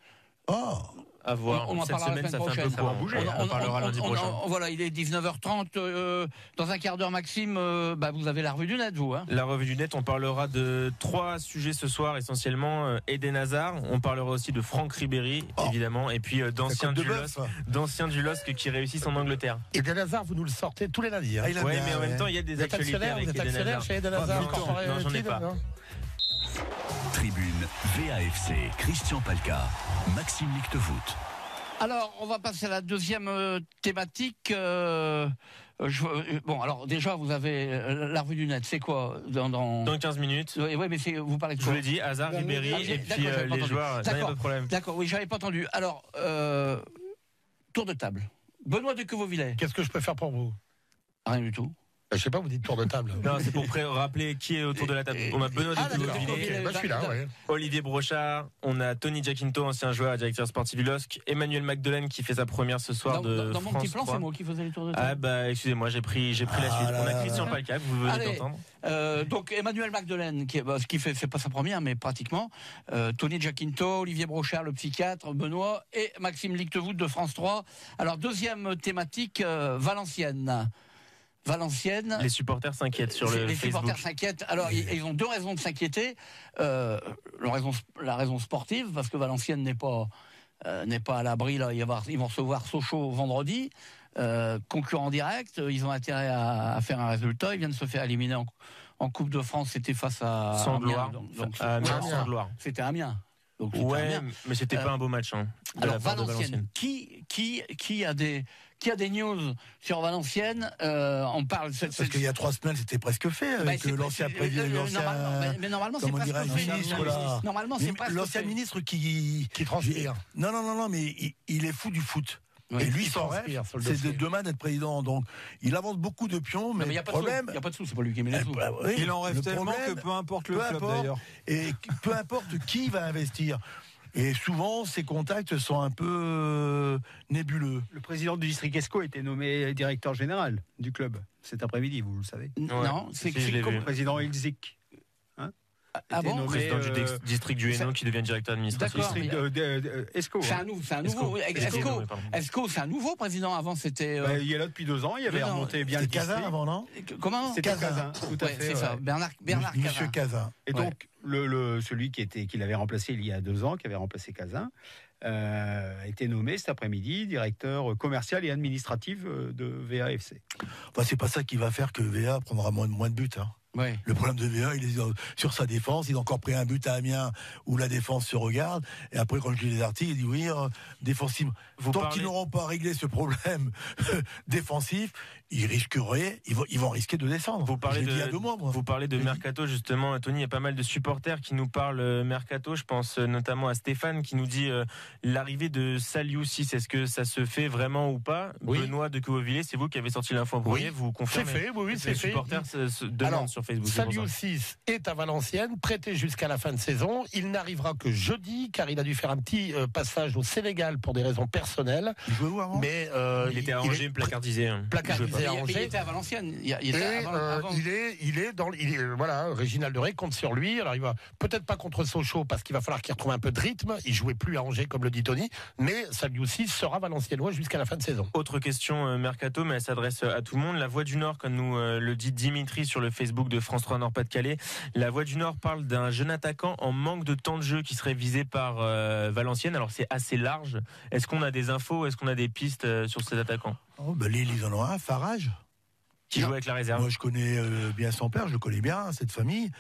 Oh. À voir. On en cette parlera semaine, la ça semaine fait un peu prochaine. pour bouger. On parlera lundi prochain. Voilà, il est 19h30. Dans un quart d'heure, Maxime, vous avez la revue du net, vous. Hein. La revue du net, on parlera de 3 sujets ce soir, essentiellement Eden Hazard. On parlera aussi de Franck Ribéry, évidemment, et puis d'anciens du LOSC qui réussissent en Angleterre. Eden Hazard, vous nous le sortez tous les lundis. Hein. Oui, mais en même temps, il y a des actualités avec Eden Eden Hazard. Chez Eden Hazard, Non, j'en ai pas. Tribune VAFC, Christian Palka, Maxime Lichtevoet. Alors, on va passer à la deuxième thématique. Alors déjà, vous avez la revue du net. C'est quoi dans 15 minutes. Oui, mais vous parlez de quoi? Je vous l'ai dit, Hazard, Ribéry, et puis les joueurs. D'accord, pas de problème. D'accord, oui, j'avais pas entendu. Alors, tour de table. Benoît de Quevauvillers. Qu'est-ce que je peux faire pour vous? Rien du tout. Je sais pas, vous dites tour de table. Non, c'est pour rappeler qui est autour de la table. On a Benoît de Quevauvillers, je suis là, ouais. Olivier Brochard, on a Tony Giaquinto, ancien joueur, directeur sportif du LOSC, Emmanuel Magdelaine qui fait sa première ce soir dans mon petit plan, c'est moi qui faisais les tours de table. Excusez-moi, j'ai pris la suite. On a Christian Palka, que vous venez d'entendre. Donc Emmanuel Magdelaine, ce qui fait, c'est pas sa première, mais pratiquement. Tony Giaquinto, Olivier Brochard, le psychiatre, Benoît et Maxime Lichtevoet de France 3. Alors deuxième thématique, Valenciennes. Les supporters s'inquiètent sur le Facebook. Les supporters s'inquiètent. Alors, ils ont 2 raisons de s'inquiéter. La raison sportive, parce que Valenciennes n'est pas à l'abri. Là, ils vont recevoir Sochaux vendredi. Concurrent direct. Ils ont intérêt à faire un résultat. Ils viennent de se faire éliminer en Coupe de France. C'était face à Sans-Gloire. C'était Amiens. Donc, mais c'était pas un beau match. Alors, Valenciennes. Qui a des news sur Valenciennes? On parle. Parce qu'il y a 3 semaines, c'était presque fait avec l'ancien président. Mais normalement, c'est presque fait. Normalement, c'est presque fait. L'ancien ministre qui transpire. Non, mais il est fou du foot. Oui. Et lui, son rêve, c'est demain d'être président. Donc, il avance beaucoup de pions, mais il n'y a pas de sous, c'est pas lui qui met les sous. Il en rêve tellement que peu importe le club d'ailleurs. Et peu importe qui va investir. Et souvent, ces contacts sont un peu nébuleux. Le président du district Escaut a été nommé directeur général du club cet après-midi, vous le savez. Non, c'est comme le président Ilzik. Le président du district du Hainaut qui devient directeur administratif. Escaut. C'est un nouveau. Escaut, c'est un nouveau président. Avant, c'était. Il est là depuis 2 ans. Il avait remonté bien le district. Cazin avant, non? Comment? C'était Cazin. Tout à fait. C'est ça. Bernard Monsieur Cazin. Et donc, celui qui l'avait remplacé il y a 2 ans, qui avait remplacé Cazin, a été nommé cet après-midi directeur commercial et administratif de VAFC. Enfin, c'est pas ça qui va faire que VA prendra moins de buts. Hein. Ouais. Le problème de VA, il est sur sa défense. Il a encore pris un but à Amiens où la défense se regarde. Et après, quand je lis les articles, il dit oui, défensivement. Tant qu'ils n'auront pas réglé ce problème défensif, ils risqueraient, ils vont risquer de descendre. Vous parlez de mercato justement, Tony. Il y a pas mal de supporters qui nous parlent mercato. Je pense notamment à Stéphane qui nous dit l'arrivée de Saliou 6. Est-ce que ça se fait vraiment ou pas? Benoît de Quevauvillers, c'est vous qui avez sorti l'info en premier. Vous confirmez? C'est fait, oui, c'est fait. Les supporters se demandent sur Facebook. Saliou 6 est à Valenciennes, prêté jusqu'à la fin de saison. Il n'arrivera que jeudi, car il a dû faire un petit passage au Sénégal pour des raisons personnelles. Il jouait où avant? Mais il était à Angers, placardisé. Il était à Valenciennes. Réginald Doré compte sur lui. Alors il va peut-être pas contre Sochaux parce qu'il va falloir qu'il retrouve un peu de rythme. Il jouait plus à Angers comme le dit Tony, mais Saliou 6 sera valenciennois jusqu'à la fin de saison. Autre question mercato, mais elle s'adresse à tout le monde. La Voix du Nord, comme nous le dit Dimitri sur le Facebook de France 3 Nord-Pas-de-Calais, la Voix du Nord parle d'un jeune attaquant en manque de temps de jeu qui serait visé par Valenciennes. Alors c'est assez large. Est-ce qu'on a des infos? Est-ce qu'on a des pistes sur cet attaquant? Lille, ils en ont un, Farage. Qui joue avec la réserve. Moi, je connais bien son père, je le connais bien, cette famille.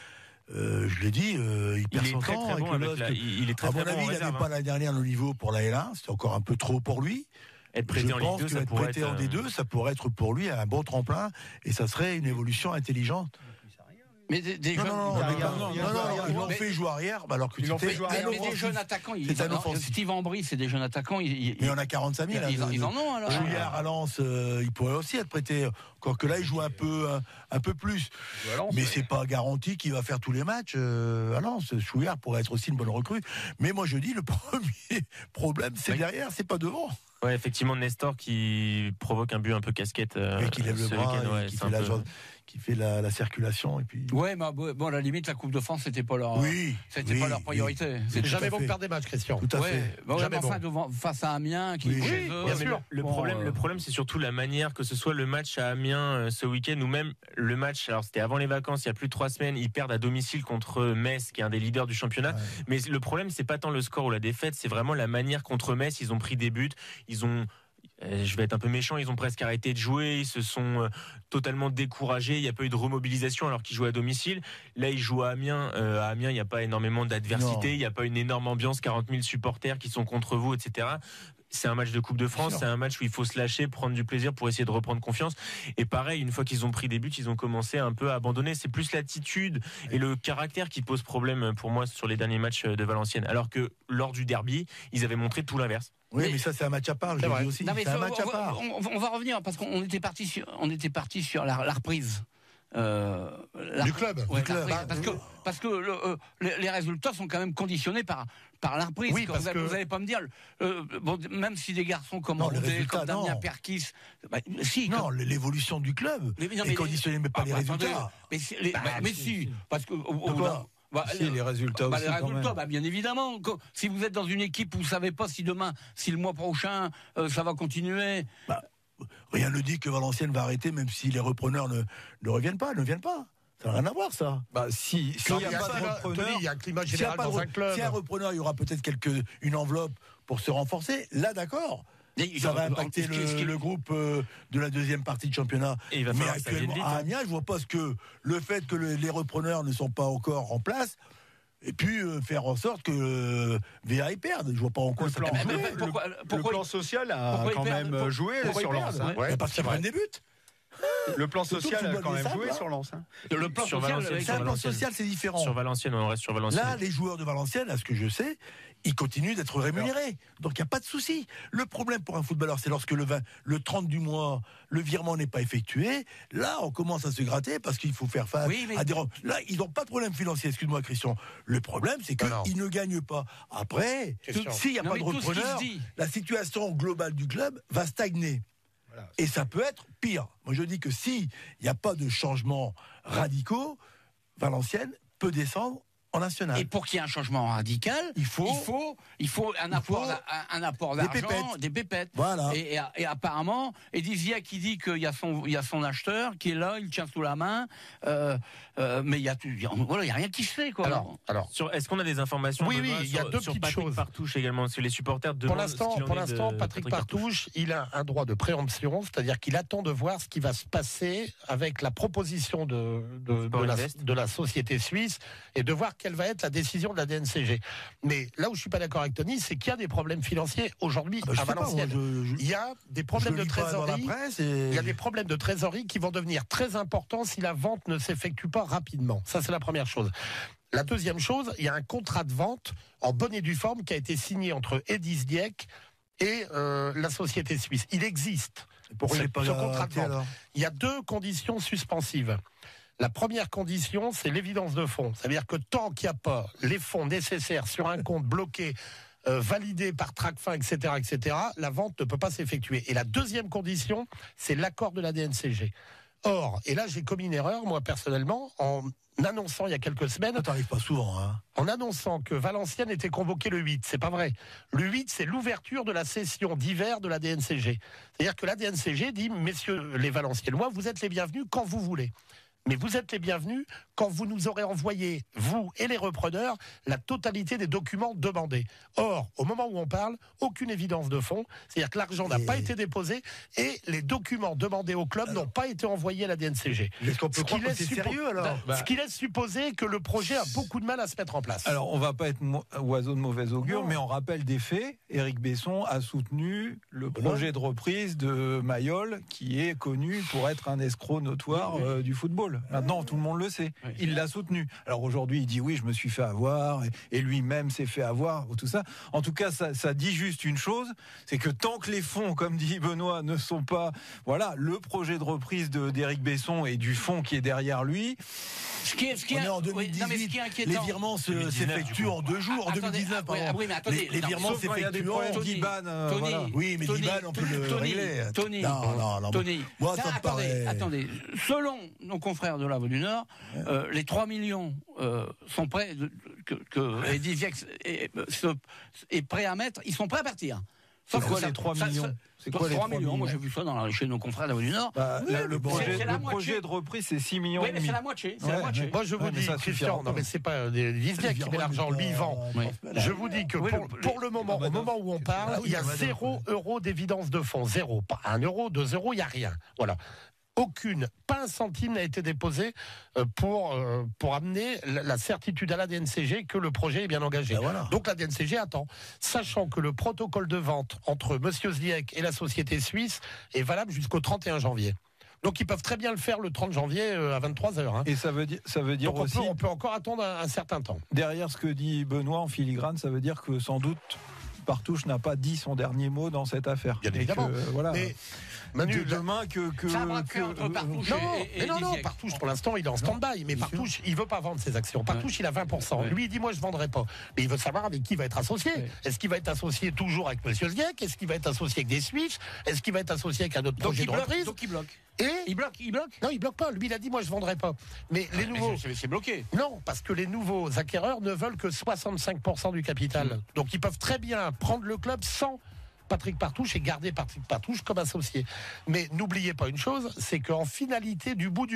Je l'ai dit, il perd son temps. Très bon il est très à mon bon avis, il n'avait pas l'année dernière le niveau pour la L1, c'était encore un peu trop pour lui. Être prêté en Ligue 2, ça pourrait prêté en être... D2, ça pourrait être pour lui un bon tremplin et ça serait une évolution intelligente. Mais des jeunes, ils l'ont fait jouer arrière, alors que mais des jeunes attaquants, Steve Ambry, c'est des jeunes attaquants. Mais on a 45 000. Ils en ont alors. Chouillard à Lens, il pourrait aussi être prêté. Encore que là, il joue un peu plus. Mais c'est pas garanti qu'il va faire tous les matchs à Lens. Chouillard pourrait être aussi une bonne recrue. Mais moi, je dis, le premier problème, c'est derrière, c'est pas devant. Ouais, effectivement, Nestor qui provoque un but un peu casquette. Et qui lève le bras, qui fait la circulation. Et puis... Ouais, mais bon, à la limite, la Coupe de France, c'était pas leur priorité. C'est jamais bon de perdre des matchs, Christian. Tout à fait. Jamais face à Amiens, qui est chez eux. Bien sûr. Le problème, c'est surtout la manière, que ce soit le match à Amiens ce week-end ou même le match. Alors, c'était avant les vacances, il y a plus de 3 semaines. Ils perdent à domicile contre Metz, qui est un des leaders du championnat. Ouais. Mais le problème, c'est pas tant le score ou la défaite, c'est vraiment la manière contre Metz. Ils ont pris des buts. Je vais être un peu méchant, ils ont presque arrêté de jouer, ils se sont totalement découragés, il n'y a pas eu de remobilisation alors qu'ils jouaient à domicile. Là, ils jouent à Amiens. À Amiens, il n'y a pas énormément d'adversité, il n'y a pas une énorme ambiance, 40 000 supporters qui sont contre vous, etc. C'est un match de Coupe de France, c'est un match où il faut se lâcher, prendre du plaisir pour essayer de reprendre confiance. Et pareil, une fois qu'ils ont pris des buts, ils ont commencé un peu à abandonner. C'est plus l'attitude et le caractère qui pose problème pour moi sur les derniers matchs de Valenciennes. Alors que lors du derby, ils avaient montré tout l'inverse. Oui, mais ça c'est un match à part, je le dis aussi. Non, mais c'est un match à part. On va revenir parce qu'on était parti sur la reprise. Du club. Ouais, parce que les résultats sont quand même conditionnés par la reprise. Oui, parce vous n'allez pas me dire, même si des garçons comme Roudet, comme Damien Perkis, l'évolution du club est conditionnée, mais pas les résultats. Mais si, parce que les résultats aussi. Les résultats, bien évidemment. Si vous êtes dans une équipe où vous ne savez pas si le mois prochain, ça va continuer. Rien ne dit que Valenciennes va arrêter, même si les repreneurs ne viennent pas. Ça n'a rien à voir, ça. S'il n'y a pas de repreneur, il y a un climat général dans un club. Si un repreneur, il y aura peut-être une enveloppe pour se renforcer. Là, d'accord. Ça va impacter le groupe de la deuxième partie de championnat. Mais actuellement, à Amiens, je vois pas le fait que les repreneurs ne sont pas encore en place. Et puis faire en sorte que VA perde. Je vois pas en quoi ça peut jouer. Le plan social a quand même joué sur Lens. Parce qu'il y a des buts. Le plan social a quand même joué sur Lens. Le plan social, c'est différent. Sur Valenciennes, on reste sur Valenciennes. Là, les joueurs de Valenciennes, à ce que je sais, ils continuent d'être rémunérés. Donc, il n'y a pas de souci. Le problème pour un footballeur, c'est lorsque le 30 du mois, le virement n'est pas effectué. Là, on commence à se gratter parce qu'il faut faire face à des... Là, ils n'ont pas de problème financier, excuse-moi, Christian. Le problème, c'est qu'ils ne gagnent pas. Après, s'il n'y a pas de repreneur, la situation globale du club va stagner. Voilà. Et ça peut être pire. Moi, je dis que s'il n'y a pas de changements radicaux, Valenciennes peut descendre en national. Et pour qu'il y ait un changement radical, il faut un apport d'argent, des pépettes. Voilà. Et apparemment, Eddy Zia qui dit qu'il y a son acheteur qui est là, il tient sous la main, mais il y a rien qui se fait, quoi. Alors, est-ce qu'on a des informations? Oui, il y a deux petites Patrick choses. Partouche également, parce que les supporters demandent. Pour l'instant, Patrick Partouche, il a un droit de préemption, c'est-à-dire qu'il attend de voir ce qui va se passer avec la proposition de la société suisse et de voir quelle va être la décision de la DNCG. Mais là où je suis pas d'accord avec Tony, c'est qu'il y a des problèmes financiers aujourd'hui à Valenciennes. Il y a des problèmes de trésorerie. Il y a des problèmes de trésorerie qui vont devenir très importants si la vente ne s'effectue pas rapidement. Ça, c'est la première chose. La deuxième chose, il y a un contrat de vente en bonne et due forme qui a été signé entre Eddy Zdiek et la société suisse. Il existe ce contrat de vente. Il y a deux conditions suspensives. La première condition, c'est l'évidence de fonds. C'est-à-dire que tant qu'il n'y a pas les fonds nécessaires sur un compte bloqué, validé par Tracfin, etc., la vente ne peut pas s'effectuer. Et la deuxième condition, c'est l'accord de la DNCG. Or, et là j'ai commis une erreur, moi personnellement, en annonçant il y a quelques semaines... Ça t'arrive pas souvent, hein. En annonçant que Valenciennes était convoqué le 8, c'est pas vrai. Le 8, c'est l'ouverture de la session d'hiver de la DNCG. C'est-à-dire que la DNCG dit, messieurs les Valenciennois, vous êtes les bienvenus quand vous voulez. Mais vous êtes les bienvenus quand vous nous aurez envoyé, vous et les repreneurs, la totalité des documents demandés. Or, au moment où on parle, aucune évidence de fond, c'est-à-dire que l'argent n'a pas été déposé et les documents demandés au club n'ont pas été envoyés à la DNCG. Est-ce qu'on peut croire que c'est sérieux alors? Ce qui laisse supposer que le projet a beaucoup de mal à se mettre en place. Alors, on va pas être oiseau de mauvais augure, mais on rappelle des faits. Éric Besson a soutenu le projet de reprise de Mayol, qui est connu pour être un escroc notoire du football. Maintenant, tout le monde le sait. Il l'a soutenu. Alors aujourd'hui, il dit oui, je me suis fait avoir, et lui-même s'est fait avoir, tout ça. En tout cas, ça dit juste une chose, c'est que tant que les fonds, comme dit Benoît, ne sont pas, voilà, le projet de reprise d'Éric Besson et du fonds qui est derrière lui. On est en 2018, les virements s'effectuent en 2 jours, en 2019, pardon. Oui, mais attendez, les virements s'effectuent en... Tony, oui, mais d'Iban, on peut le régler. Tony, moi, ça me paraît... Attendez, selon nos confrères de la Voix du Nord, les 3 millions sont prêts, que Eddy Viex est prêt à mettre, ils sont prêts à partir. C'est quoi les 3 millions? C'est quoi les 3 millions? Moi j'ai vu ça chez nos confrères de la Voix du Nord. Le projet de reprise, c'est 6 millions. Oui, mais c'est la moitié. Moi je vous dis, Christian, non mais c'est pas Eddy Viex qui met l'argent, lui il vend. Je vous dis que pour le moment, au moment où on parle, il y a 0 euro d'évidence de fonds. 0. Pas 1 euro, 2 euros, il n'y a rien. Voilà. Pas un centime n'a été déposé pour amener la certitude à la DNCG que le projet est bien engagé. Donc la DNCG attend, sachant que le protocole de vente entre Monsieur Zliek et la société suisse est valable jusqu'au 31 janvier. Donc ils peuvent très bien le faire le 30 janvier à 23h. Et ça veut dire donc aussi... on peut encore attendre un certain temps. Derrière ce que dit Benoît en filigrane, ça veut dire que sans doute Partouche n'a pas dit son dernier mot dans cette affaire. Bien évidemment. Voilà. Mais Manu, demain c'est un bras de fer entre Partouche non, Partouche pour l'instant il est en stand-by, mais Partouche il veut pas vendre ses actions. Partouche il a 20%. Lui il dit moi je vendrai pas. Mais il veut savoir avec qui il va être associé. Est-ce qu'il va être associé toujours avec Monsieur Zliek? Est-ce qu'il va être associé avec des Suisses? Est-ce qu'il va être associé avec un autre projet de reprise? Donc il bloque. Il bloque. Non, il bloque pas. Lui il a dit moi je vendrai pas. Mais les nouveaux c'est bloqué. Non, parce que les nouveaux acquéreurs ne veulent que 65% du capital. Donc ils peuvent très bien prendre le club sans Patrick Partouche et garder Patrick Partouche comme associé. Mais n'oubliez pas une chose, c'est qu'en finalité, du bout,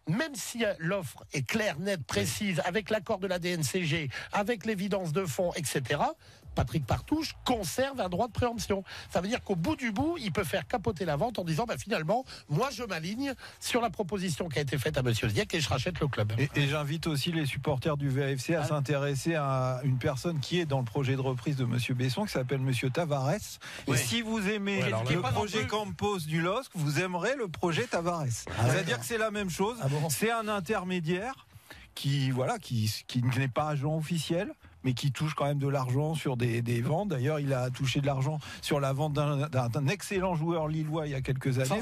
même si l'offre est claire, nette, précise, avec l'accord de la DNCG, avec l'évidence de fonds, etc., Patrick Partouche conserve un droit de préemption. Ça veut dire qu'au bout du bout, il peut faire capoter la vente en disant finalement, moi je m'aligne sur la proposition qui a été faite à Monsieur Zliek et je rachète le club. Et j'invite aussi les supporters du VAFC à s'intéresser à une personne qui est dans le projet de reprise de Monsieur Besson, qui s'appelle Monsieur Tavares. Et si vous aimez le projet Campos du LOSC, vous aimerez le projet Tavares. C'est-à-dire que c'est la même chose. C'est un intermédiaire qui n'est pas agent officiel, mais qui touche quand même de l'argent sur des ventes. D'ailleurs, il a touché de l'argent sur la vente d'un excellent joueur lillois il y a quelques années.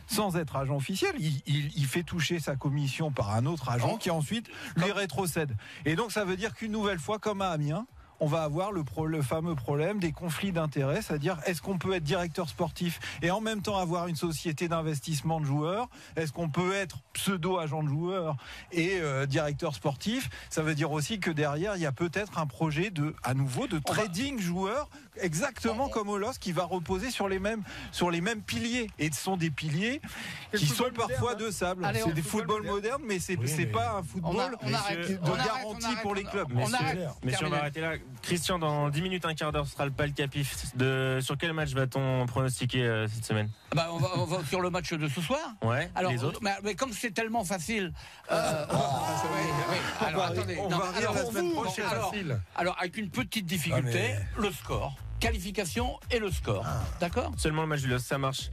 Sans être agent officiel. Il fait toucher sa commission par un autre agent qui ensuite lui rétrocède. Et donc, ça veut dire qu'une nouvelle fois, comme à Amiens, on va avoir le fameux problème des conflits d'intérêts, c'est-à-dire est-ce qu'on peut être directeur sportif et en même temps avoir une société d'investissement de joueurs? Est-ce qu'on peut être pseudo-agent de joueurs et directeur sportif? Ça veut dire aussi que derrière, il y a peut-être un projet de trading joueurs, exactement comme au LOSC, qui va reposer sur les mêmes piliers. Et ce sont des piliers qui sont parfois de sable. C'est des footballs modernes, mais c'est pas un football de garantie pour les clubs. Messieurs, on va arrêter là. Christian, dans 10 minutes, un quart d'heure, ce sera le palcapif. Sur quel match va-t-on pronostiquer cette semaine? On va sur le match de ce soir. Ouais. Alors, les autres. Mais comme c'est tellement facile. Alors attendez. On va rire la semaine prochaine. Alors avec une petite difficulté, le score, qualification et le score. D'accord? Seulement le match du LOSC, ça marche.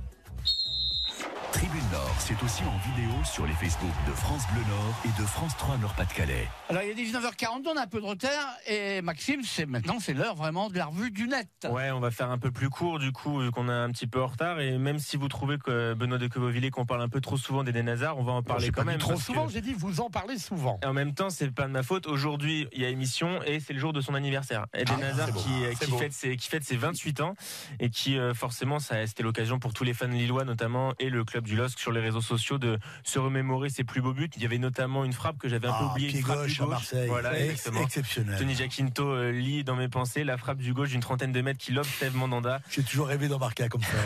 Tribune Nord, c'est aussi en vidéo sur les Facebook de France Bleu Nord et de France 3 Nord-Pas-de-Calais. Alors il est 19h42, on a un peu de retard et Maxime, c'est l'heure vraiment de la revue du net. Ouais, on va faire un peu plus court du coup vu qu'on a un petit peu en retard et même si vous trouvez que Benoît de Quevauvillers qu'on parle un peu trop souvent d'Eden Hazard, on va en parler quand même. Trop souvent, j'ai dit vous en parlez souvent. Et en même temps, c'est pas de ma faute. Aujourd'hui, il y a émission et c'est le jour de son anniversaire. Eden Hazard qui fête ses 28 ans et qui forcément c'était l'occasion pour tous les fans lillois notamment et le club du LOSC sur les réseaux sociaux de se remémorer ses plus beaux buts. Il y avait notamment une frappe que j'avais un peu oubliée. Pied gauche à Marseille. Voilà, exceptionnel. Tony Giacinto lit dans mes pensées la frappe du gauche d'une trentaine de mètres qui lobe Steve Mandanda. J'ai toujours rêvé d'embarquer un comme ça.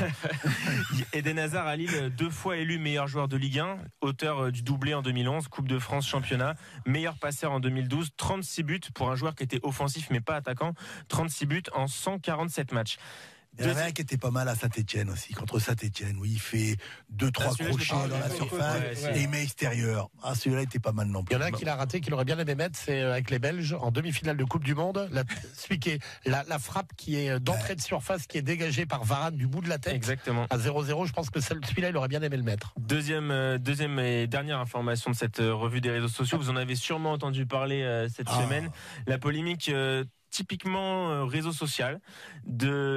Eden Hazard à Lille, 2 fois élu meilleur joueur de Ligue 1, auteur du doublé en 2011, Coupe de France championnat, meilleur passeur en 2012, 36 buts pour un joueur qui était offensif mais pas attaquant, 36 buts en 147 matchs. Il y en avait un qui était pas mal à Saint-Etienne aussi, contre Saint-Etienne, où il fait 2-3 crochets dans la surface et il met extérieur. Ah, celui-là était pas mal non plus. Il y en a un qui l'a raté, qu'il aurait bien aimé mettre, c'est avec les Belges, en demi-finale de Coupe du Monde. Celui qui est la frappe qui est d'entrée de surface, qui est dégagée par Varane du bout de la tête. Exactement. À 0-0, je pense que celui-là, il aurait bien aimé le mettre. Deuxième et dernière information de cette revue des réseaux sociaux. Vous en avez sûrement entendu parler cette semaine. La polémique typiquement réseau social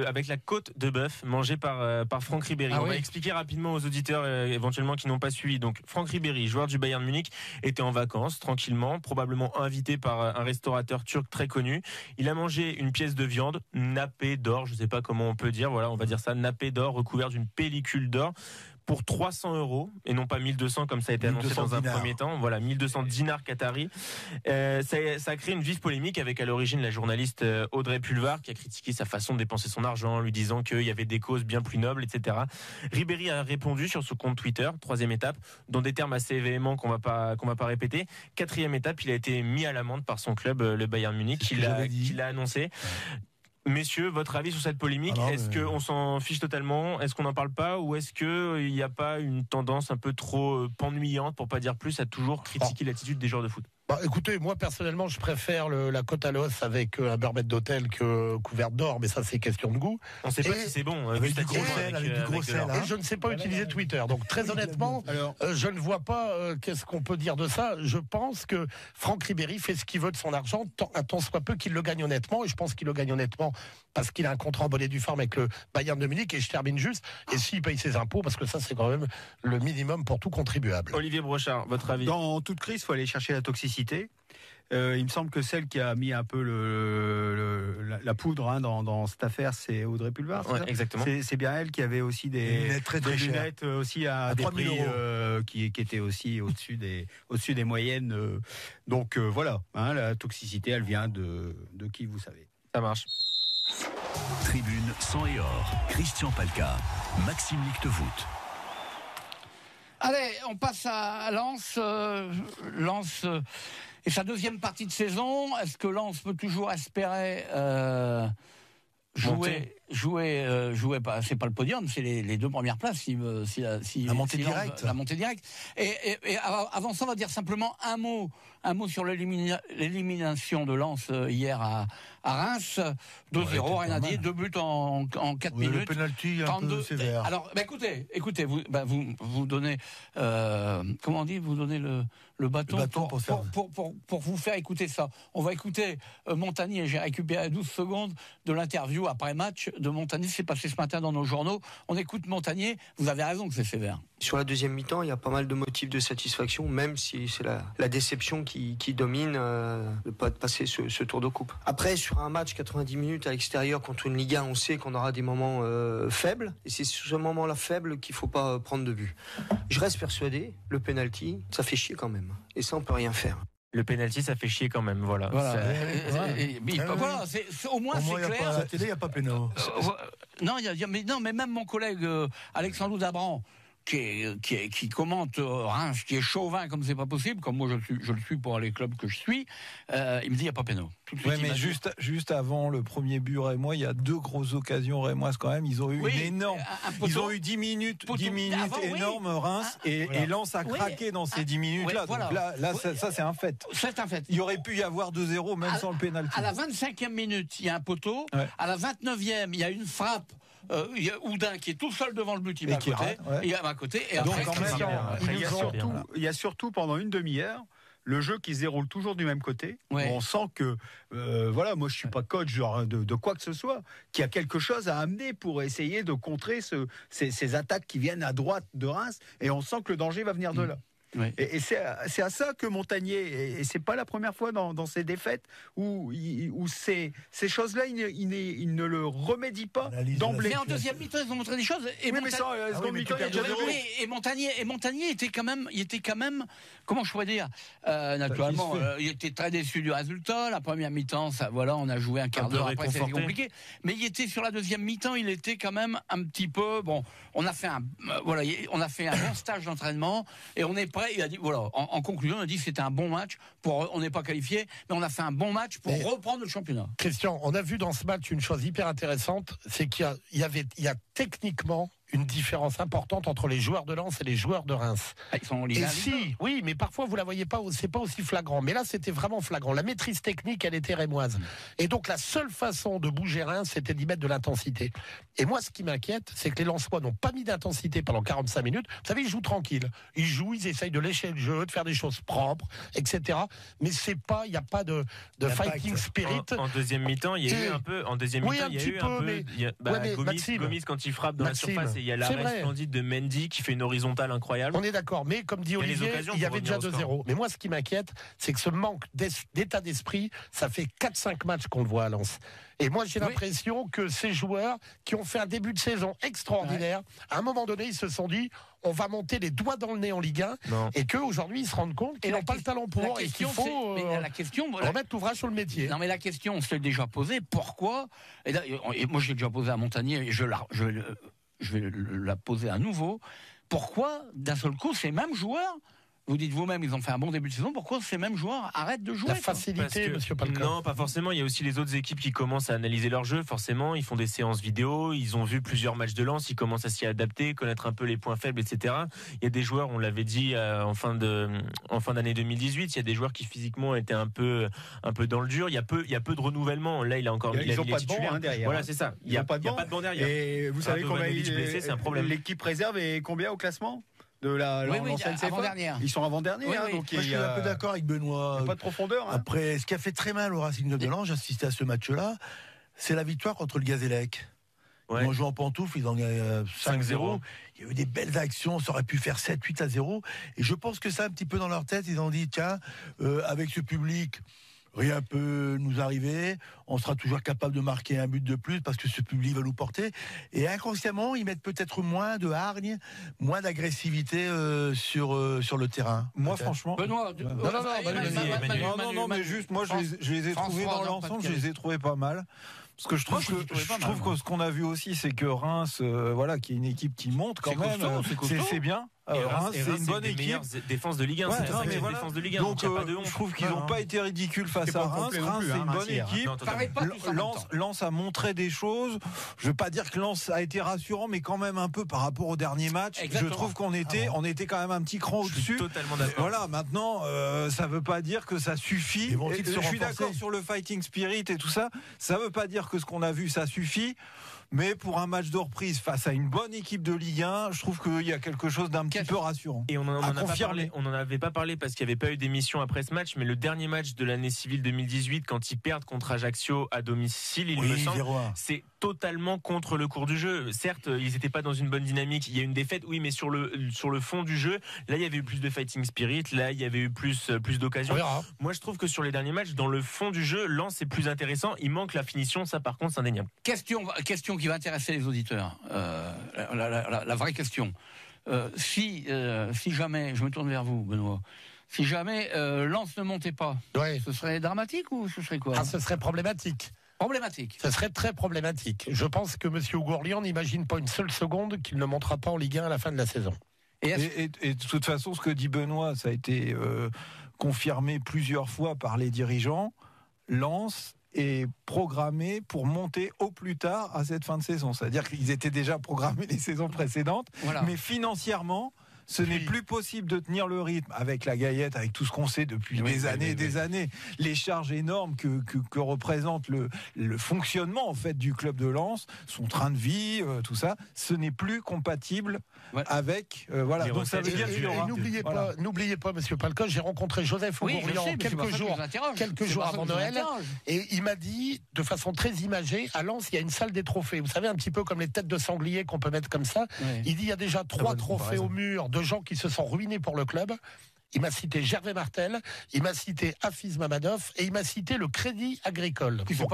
avec la côte de bœuf mangée par Franck Ribéry. On va expliquer rapidement aux auditeurs éventuellement qui n'ont pas suivi. Donc Franck Ribéry, joueur du Bayern Munich, était en vacances tranquillement, probablement invité par un restaurateur turc très connu. Il a mangé une pièce de viande nappée d'or, je ne sais pas comment on peut dire, voilà, on va dire ça, nappée d'or, recouverte d'une pellicule d'or, pour 300 € et non pas 1200 comme ça a été annoncé dans un premier temps. Voilà, 1200 dinars qataris. Ça a créé une vive polémique avec à l'origine la journaliste Audrey Pulvar qui a critiqué sa façon de dépenser son argent, lui disant qu'il y avait des causes bien plus nobles, etc. Ribéry a répondu sur son compte Twitter, 3e étape, dans des termes assez véhéments qu'on va pas répéter. 4e étape, il a été mis à l'amende par son club, le Bayern Munich, qui l'a annoncé. Messieurs, votre avis sur cette polémique? Est-ce qu'on s'en fiche totalement? Est-ce qu'on n'en parle pas? Ou est-ce qu'il n'y a pas une tendance un peu trop ennuyante, pour pas dire plus, à toujours critiquer l'attitude des joueurs de foot? Écoutez, moi personnellement, je préfère la côte à l'os avec un beurre d'hôtel que couverte d'or, mais ça c'est question de goût. On ne sait pas si c'est bon. Avec du gros sel, Et je ne sais pas utiliser Twitter. Donc très honnêtement, je ne vois pas qu'est-ce qu'on peut dire de ça. Je pense que Franck Ribéry fait ce qu'il veut de son argent, tant soit peu qu'il le gagne honnêtement. Et je pense qu'il le gagne honnêtement parce qu'il a un contrat en bonne et due forme avec le Bayern de Munich. Et je termine juste. Et s'il paye ses impôts, parce que ça c'est quand même le minimum pour tout contribuable. Olivier Brochard, votre avis? Dans toute crise, il faut aller chercher la toxicité. Il me semble que celle qui a mis un peu la poudre dans cette affaire, c'est Audrey Pulvar. Ouais, exactement. C'est bien elle qui avait aussi des lunettes aussi à des prix qui étaient aussi au-dessus des moyennes. Donc voilà, la toxicité, elle vient de qui vous savez. Ça marche. Tribune sang et or, Christian Palka, Maxime Lichtevoet. Allez, on passe à Lens. Lens et sa deuxième partie de saison. Est-ce que Lens peut toujours espérer jouer pas, c'est pas le podium, c'est les 2 premières places. La montée directe. La montée directe. Et avant ça, on va dire simplement un mot sur l'élimination de Lens hier à Reims. 2-0, rien à dire, 2 buts en 4 minutes. Le penalty un peu sévère. Alors, écoutez, vous donnez, comment on dit, vous donnez le bâton pour vous faire écouter ça. On va écouter Montagnier. J'ai récupéré 12 secondes de l'interview après match de Montagnier. C'est passé ce matin dans nos journaux. On écoute Montagnier. Vous avez raison que c'est sévère. Sur la deuxième mi-temps, il y a pas mal de motifs de satisfaction, même si c'est la déception qui domine de ne pas passer ce tour de coupe. Après, sur un match 90 minutes à l'extérieur contre une Ligue 1, on sait qu'on aura des moments faibles, et c'est sur ce moment-là faible qu'il ne faut pas prendre de but. Je reste persuadé, le penalty, ça fait chier quand même, et ça on peut rien faire. Le penalty, ça fait chier quand même, voilà. Au moins c'est clair. À la télé, il n'y a pas pénal. Non, mais même mon collègue Alexandre Dabran, qui commente Reims, qui est chauvin comme c'est pas possible, comme moi je le suis pour les clubs que je suis, il me dit il n'y a pas péno. Oui, mais juste avant le premier but rémois, il y a 2 grosses occasions rémoises quand même. Ils ont eu une énorme. Ils ont eu 10 minutes énormes, Reims, et Lens a craqué dans ces 10 minutes-là. Donc là, ça c'est un fait. C'est un fait. Il aurait pu y avoir 2-0 même sans le pénalty. À la 25e minute, il y a un poteau. Ouais. À la 29e, il y a une frappe. Il y a Oudin qui est tout seul devant le but, il va à côté. Et donc, après, il y a surtout pendant une demi-heure le jeu qui se déroule toujours du même côté. Ouais. On sent que, moi je suis pas coach de quoi que ce soit, qu'il y a quelque chose à amener pour essayer de contrer ces attaques qui viennent à droite de Reims, et on sent que le danger va venir de là. Oui. Et c'est à ça que Montagnier, et c'est pas la première fois dans ses défaites où ces choses-là, il ne le remédie pas d'emblée. Mais en deuxième mi-temps, ils ont montré des choses. Et oui, mais ça, seconde mi-temps, il y a déjà et Montagnier était quand même, comment je pourrais dire, naturellement, il était très déçu du résultat. La première mi-temps, ça, voilà, on a joué un quart d'heure après, c'était compliqué. Mais il était sur la deuxième mi-temps, il était quand même un petit peu, bon, on a fait un bon stage d'entraînement et on est prêt. Il a dit, voilà, en conclusion, on a dit que c'était un bon match. On n'est pas qualifié, mais on a fait un bon match pour reprendre le championnat. Christian, on a vu dans ce match une chose hyper intéressante, c'est qu'il y a techniquement une différence importante entre les joueurs de Lens et les joueurs de Reims. Ils sont en Ligue 1. Oui, mais parfois vous la voyez pas, c'est pas aussi flagrant. Mais là, c'était vraiment flagrant. La maîtrise technique, elle était rémoise. Et donc la seule façon de bouger Reims, c'était d'y mettre de l'intensité. Et moi, ce qui m'inquiète, c'est que les Lensois n'ont pas mis d'intensité pendant 45 minutes. Vous savez, ils jouent tranquille. Ils essayent de lécher le jeu, de faire des choses propres, etc. Mais il n'y a pas de fighting spirit. En deuxième mi-temps, il y a eu un peu. En deuxième mi-temps, il y a eu un peu. Gomis, quand il frappe dans la surface, et il y a l'arrêt splendide de Mendy qui fait une horizontale incroyable. On est d'accord, mais comme dit Olivier, il y avait déjà 2-0. Mais moi, ce qui m'inquiète, c'est que ce manque d'état d'esprit, ça fait 4-5 matchs qu'on le voit à Lens. Et moi, j'ai l'impression que ces joueurs qui ont fait un début de saison extraordinaire, à un moment donné, ils se sont dit, on va monter les doigts dans le nez en Ligue 1, et qu'aujourd'hui, ils se rendent compte qu'ils n'ont pas le talent pour, et qu'il faut remettre l'ouvrage sur le métier. Non, mais la question, on se l'est déjà posée, pourquoi, et moi, je l'ai déjà posé à Montagnier, et je vais la poser à nouveau, pourquoi, d'un seul coup, ces mêmes joueurs, vous dites vous-même, ils ont fait un bon début de saison. Pourquoi ces mêmes joueurs arrêtent de jouer? La facilité, monsieur Palka. Non, pas forcément. Il y a aussi les autres équipes qui commencent à analyser leur jeu. Forcément, ils font des séances vidéo. Ils ont vu plusieurs matchs de Lens. Ils commencent à s'y adapter, connaître un peu les points faibles, etc. Il y a des joueurs, on l'avait dit en fin d'année 2018, il y a des joueurs qui physiquement étaient un peu dans le dur. Il y a peu de renouvellement. Là, il n'ont pas de banc derrière. Voilà, c'est ça. Il n'y a pas de banc derrière. Et vous savez combien c'est un problème. L'équipe réserve est combien au classement de l'ancienne CFA. Avant-dernière. Ils sont avant-derniers. Donc moi, je suis un peu d'accord avec Benoît. Il n'y a pas de profondeur. Après, ce qui a fait très mal au Racing Club de Lens, j'assistais à ce match-là, c'est la victoire contre le Gazélec. Ils ont joué en pantoufle, ils ont gagné 5-0. Il y a eu des belles actions, ça aurait pu faire 7-8-0. Et je pense que ça, un petit peu dans leur tête, ils ont dit, tiens, avec ce public, rien peut nous arriver, on sera toujours capable de marquer un but de plus parce que ce public va nous porter. Et inconsciemment, ils mettent peut-être moins de hargne, moins d'agressivité sur le terrain. Moi, franchement... Benoît, non, mais juste, moi, je les ai trouvés dans l'ensemble, je les ai trouvés pas mal. Parce que je trouve que ce qu'on a vu aussi, c'est que Reims, qui est une équipe qui monte quand même, c'est bien. Reims, c'est une bonne équipe. Défense de Ligue 1, c'est la défense de Ligue 1. Donc, je trouve qu'ils n'ont pas été ridicules face à Reims. Reims, c'est une bonne équipe. Lens a montré des choses. Je ne veux pas dire que Lens a été rassurant, mais quand même un peu par rapport au dernier match. Je trouve qu'on était quand même un petit cran au-dessus. Je suis totalement d'accord. Voilà, maintenant, ça ne veut pas dire que ça suffit. Je suis d'accord sur le fighting spirit et tout ça. Ça ne veut pas dire que ce qu'on a vu, ça suffit. Mais pour un match de reprise face à une bonne équipe de Ligue 1, je trouve qu'il y a quelque chose d'un petit peu rassurant. Et on n'en avait pas parlé parce qu'il n'y avait pas eu d'émission après ce match, mais le dernier match de l'année civile 2018, quand ils perdent contre Ajaccio à domicile, il me semble, c'est totalement contre le cours du jeu. Certes, ils n'étaient pas dans une bonne dynamique. Il y a une défaite, oui, mais sur le fond du jeu, là, il y avait eu plus de fighting spirit, là, il y avait eu plus d'occasions. Moi, je trouve que sur les derniers matchs, dans le fond du jeu, Lens est plus intéressant. Il manque la finition, ça, par contre, c'est indéniable. Question qui va intéresser les auditeurs. La vraie question. Si jamais, je me tourne vers vous, Benoît, si jamais Lens ne montait pas, ce serait dramatique ou ce serait quoi? Ce serait problématique. Ça serait très problématique. Je pense que M. Gourlian n'imagine pas une seule seconde qu'il ne montera pas en Ligue 1 à la fin de la saison. Et de toute façon, ce que dit Benoît, ça a été confirmé plusieurs fois par les dirigeants. Lens est programmé pour monter au plus tard à cette fin de saison. C'est-à-dire qu'ils étaient déjà programmés les saisons précédentes, mais financièrement, ce n'est plus possible de tenir le rythme avec la Gaillette, avec tout ce qu'on sait depuis des années, les charges énormes que représente le fonctionnement en fait du club de Lens, son train de vie, tout ça, ce n'est plus compatible avec Donc ça veut dire qu'il y aura. N'oubliez pas, Monsieur Palka, j'ai rencontré Joseph Gourlian quelques jours avant Noël, et il m'a dit de façon très imagée, à Lens, il y a une salle des trophées. Vous savez, un petit peu comme les têtes de sanglier qu'on peut mettre comme ça. Il dit il y a déjà 3 trophées au mur de gens qui se sont ruinés pour le club. Il m'a cité Gervais Martel, il m'a cité Hafiz Mamadov et il m'a cité le Crédit Agricole. Qui s'est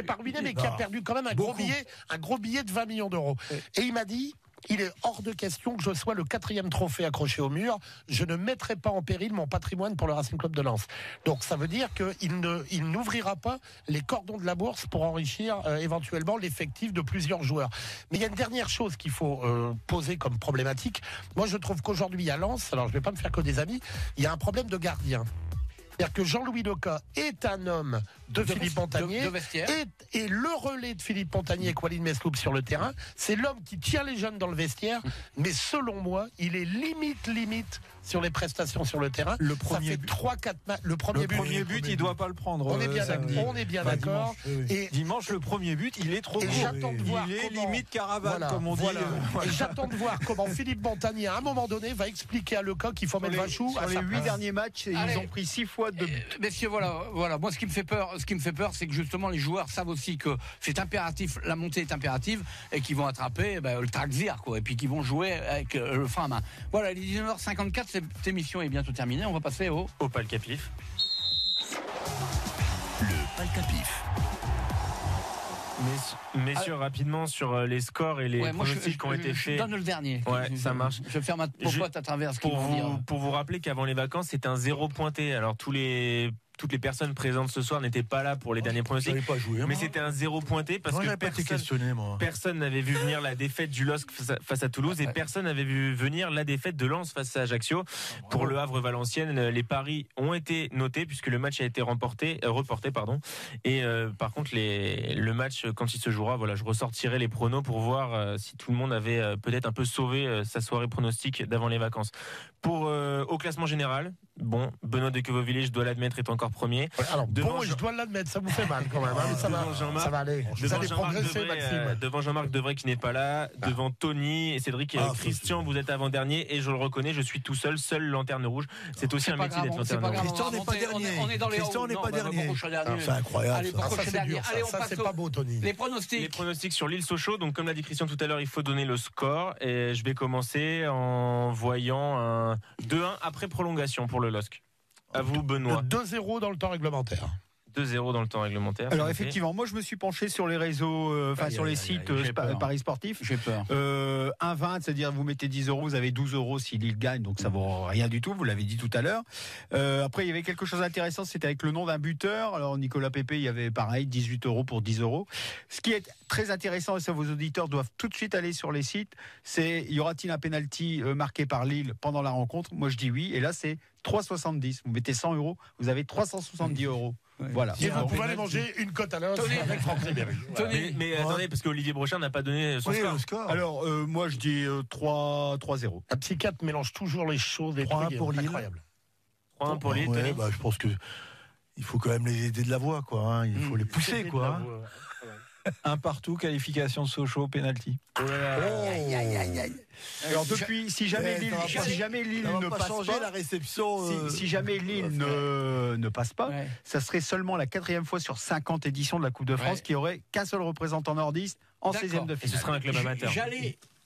pas ruiné, mais qui a perdu quand même un gros billet de 20 millions d'euros. Et il m'a dit... Il est hors de question que je sois le 4e trophée accroché au mur. Je ne mettrai pas en péril mon patrimoine pour le Racing Club de Lens. Donc ça veut dire qu'il n'ouvrira pas les cordons de la bourse pour enrichir éventuellement l'effectif de plusieurs joueurs. Mais il y a une dernière chose qu'il faut poser comme problématique. Moi je trouve qu'aujourd'hui à Lens, alors je ne vais pas me faire que des amis, il y a un problème de gardien. C'est-à-dire que Jean-Louis Leca est un homme de Philippe Montagnier et le relais de Philippe Montagnier et Walid Mesloub sur le terrain, c'est l'homme qui tient les jeunes dans le vestiaire, mais selon moi, il est limite sur les prestations sur le terrain. Ça fait 3-4 matchs. Le premier but, il ne doit pas le prendre. On est bien d'accord. Et dimanche, le premier but, il est trop court. J'attends de voir il est limite caravane, comme on dit. Et j'attends de voir comment Philippe Montagnier, à un moment donné, va expliquer à Leca qu'il faut mettre Vachou. Sur les 8 derniers matchs, ils ont pris 6 fois de but. Messieurs, voilà. Moi, ce qui me fait peur, c'est que justement les joueurs savent aussi que c'est impératif, la montée est impérative, et qu'ils vont attraper le Traxir, quoi, et puis qu'ils vont jouer avec le frein à main. Voilà, il est 19h54, cette émission est bientôt terminée. On va passer au Palcapif. Le Palcapif. Messieurs, rapidement sur les scores et les pronostics qui ont été faits. Je donne le dernier. Ouais, ça marche. Je vais faire ma popote à travers ce qu'ils vont dire. Pour vous rappeler qu'avant les vacances, c'est un 0 pointé. Alors toutes les personnes présentes ce soir n'étaient pas là pour les derniers pronostics. Pas joué, mais c'était un 0 pointé parce que personne n'avait vu venir la défaite du LOSC face à Toulouse et personne n'avait vu venir la défaite de Lens face à Ajaccio. Pour le Havre Valenciennes, les paris ont été notés puisque le match a été reporté. Et par contre, le match, quand il se jouera, je ressortirai les pronos pour voir si tout le monde avait peut-être un peu sauvé sa soirée pronostic d'avant les vacances. Au classement général, Benoît de Queveauvillé, je dois l'admettre, est encore premier. Je dois l'admettre, ça vous fait mal quand même. Ça va aller. Vous allez progresser, Maxime. Devant Jean-Marc Devray qui n'est pas là, devant Tony et Cédric et Christian, vous êtes avant-dernier et je le reconnais, je suis tout seul lanterne rouge. C'est aussi un métier d'être lanterne rouge. Christian n'est pas dernier. Christian n'est pas dernier. C'est incroyable. Allez, ça c'est pas beau, Tony. Les pronostics sur Lille-Sochaux. Donc comme l'a dit Christian tout à l'heure, il faut donner le score et je vais commencer en voyant un 2-1 après prolongation pour le LOSC. À vous, Benoît. 2-0 dans le temps réglementaire. 2-0 dans le temps réglementaire. Alors effectivement, moi je me suis penché sur les réseaux, sur les sites paris sportifs. J'ai peur. 1,20, c'est-à-dire vous mettez 10 €, vous avez 12 € si Lille gagne, donc ça vaut rien du tout. Vous l'avez dit tout à l'heure. Après il y avait quelque chose d'intéressant, c'était avec le nom d'un buteur. Alors Nicolas Pépé, il y avait pareil 18 € pour 10 €. Ce qui est très intéressant, et ça vos auditeurs doivent tout de suite aller sur les sites, c'est y aura-t-il un penalty marqué par Lille pendant la rencontre? Moi je dis oui, et là c'est 3,70. Vous mettez 100 €, vous avez 370 €. Voilà. Et vous pouvez aller manger une côte à l'os avec Franck Ribéry. Mais attendez, parce qu'Olivier Brochard n'a pas donné son score. Alors, moi, je dis 3-0. Un psychiatre mélange toujours les choses. 3-1 pour Lille. Incroyable. 3-1 pour Lille. Je pense que il faut quand même les aider de la voix, quoi. Il faut les pousser, quoi. Un partout, qualification de Sochaux, penalty. Alors depuis, si jamais Lille ne passe pas, la réception. Si jamais Lille ne passe pas, ça serait seulement la 4e fois sur 50 éditions de la Coupe de France qui aurait qu'un seul représentant nordiste en 16e de finale. Et ce serait un club amateur.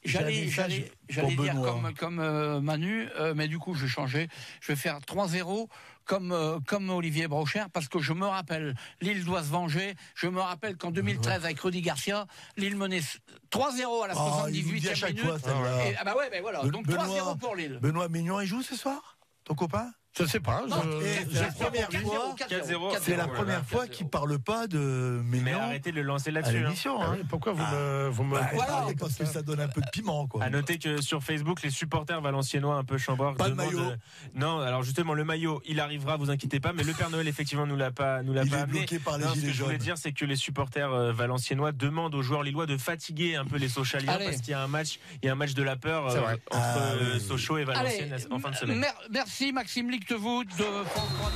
J'allais dire comme Manu, mais du coup je vais changer. Je vais faire 3-0 comme Olivier Brochard, parce que je me rappelle, Lille doit se venger. Je me rappelle qu'en 2013 avec Rudy Garcia, Lille menait 3-0 à la 78e minute. Donc 3-0 pour Lille. Benoît Mignon, il joue ce soir, ton copain? Je sais pas. C'est la première fois qu'il parle pas de Mignon. Mais arrêtez de le lancer là-dessus. Pourquoi vous me parlez, parce que ça donne un peu de piment, quoi. À noter que sur Facebook, les supporters valenciennois un peu chambards pas demandent... le maillot. Non, alors justement le maillot, il arrivera, vous inquiétez pas, mais le Père Noël effectivement nous l'a pas amené. Bloqué par les gilets jaunes. Ce que je voulais dire, c'est que les supporters valenciennois demandent aux joueurs lillois de fatiguer un peu les Sochaliens parce qu'il y a un match de la peur entre Sochaux et Valenciennes en fin de semaine. Merci Maxime Lictevoet de France 3.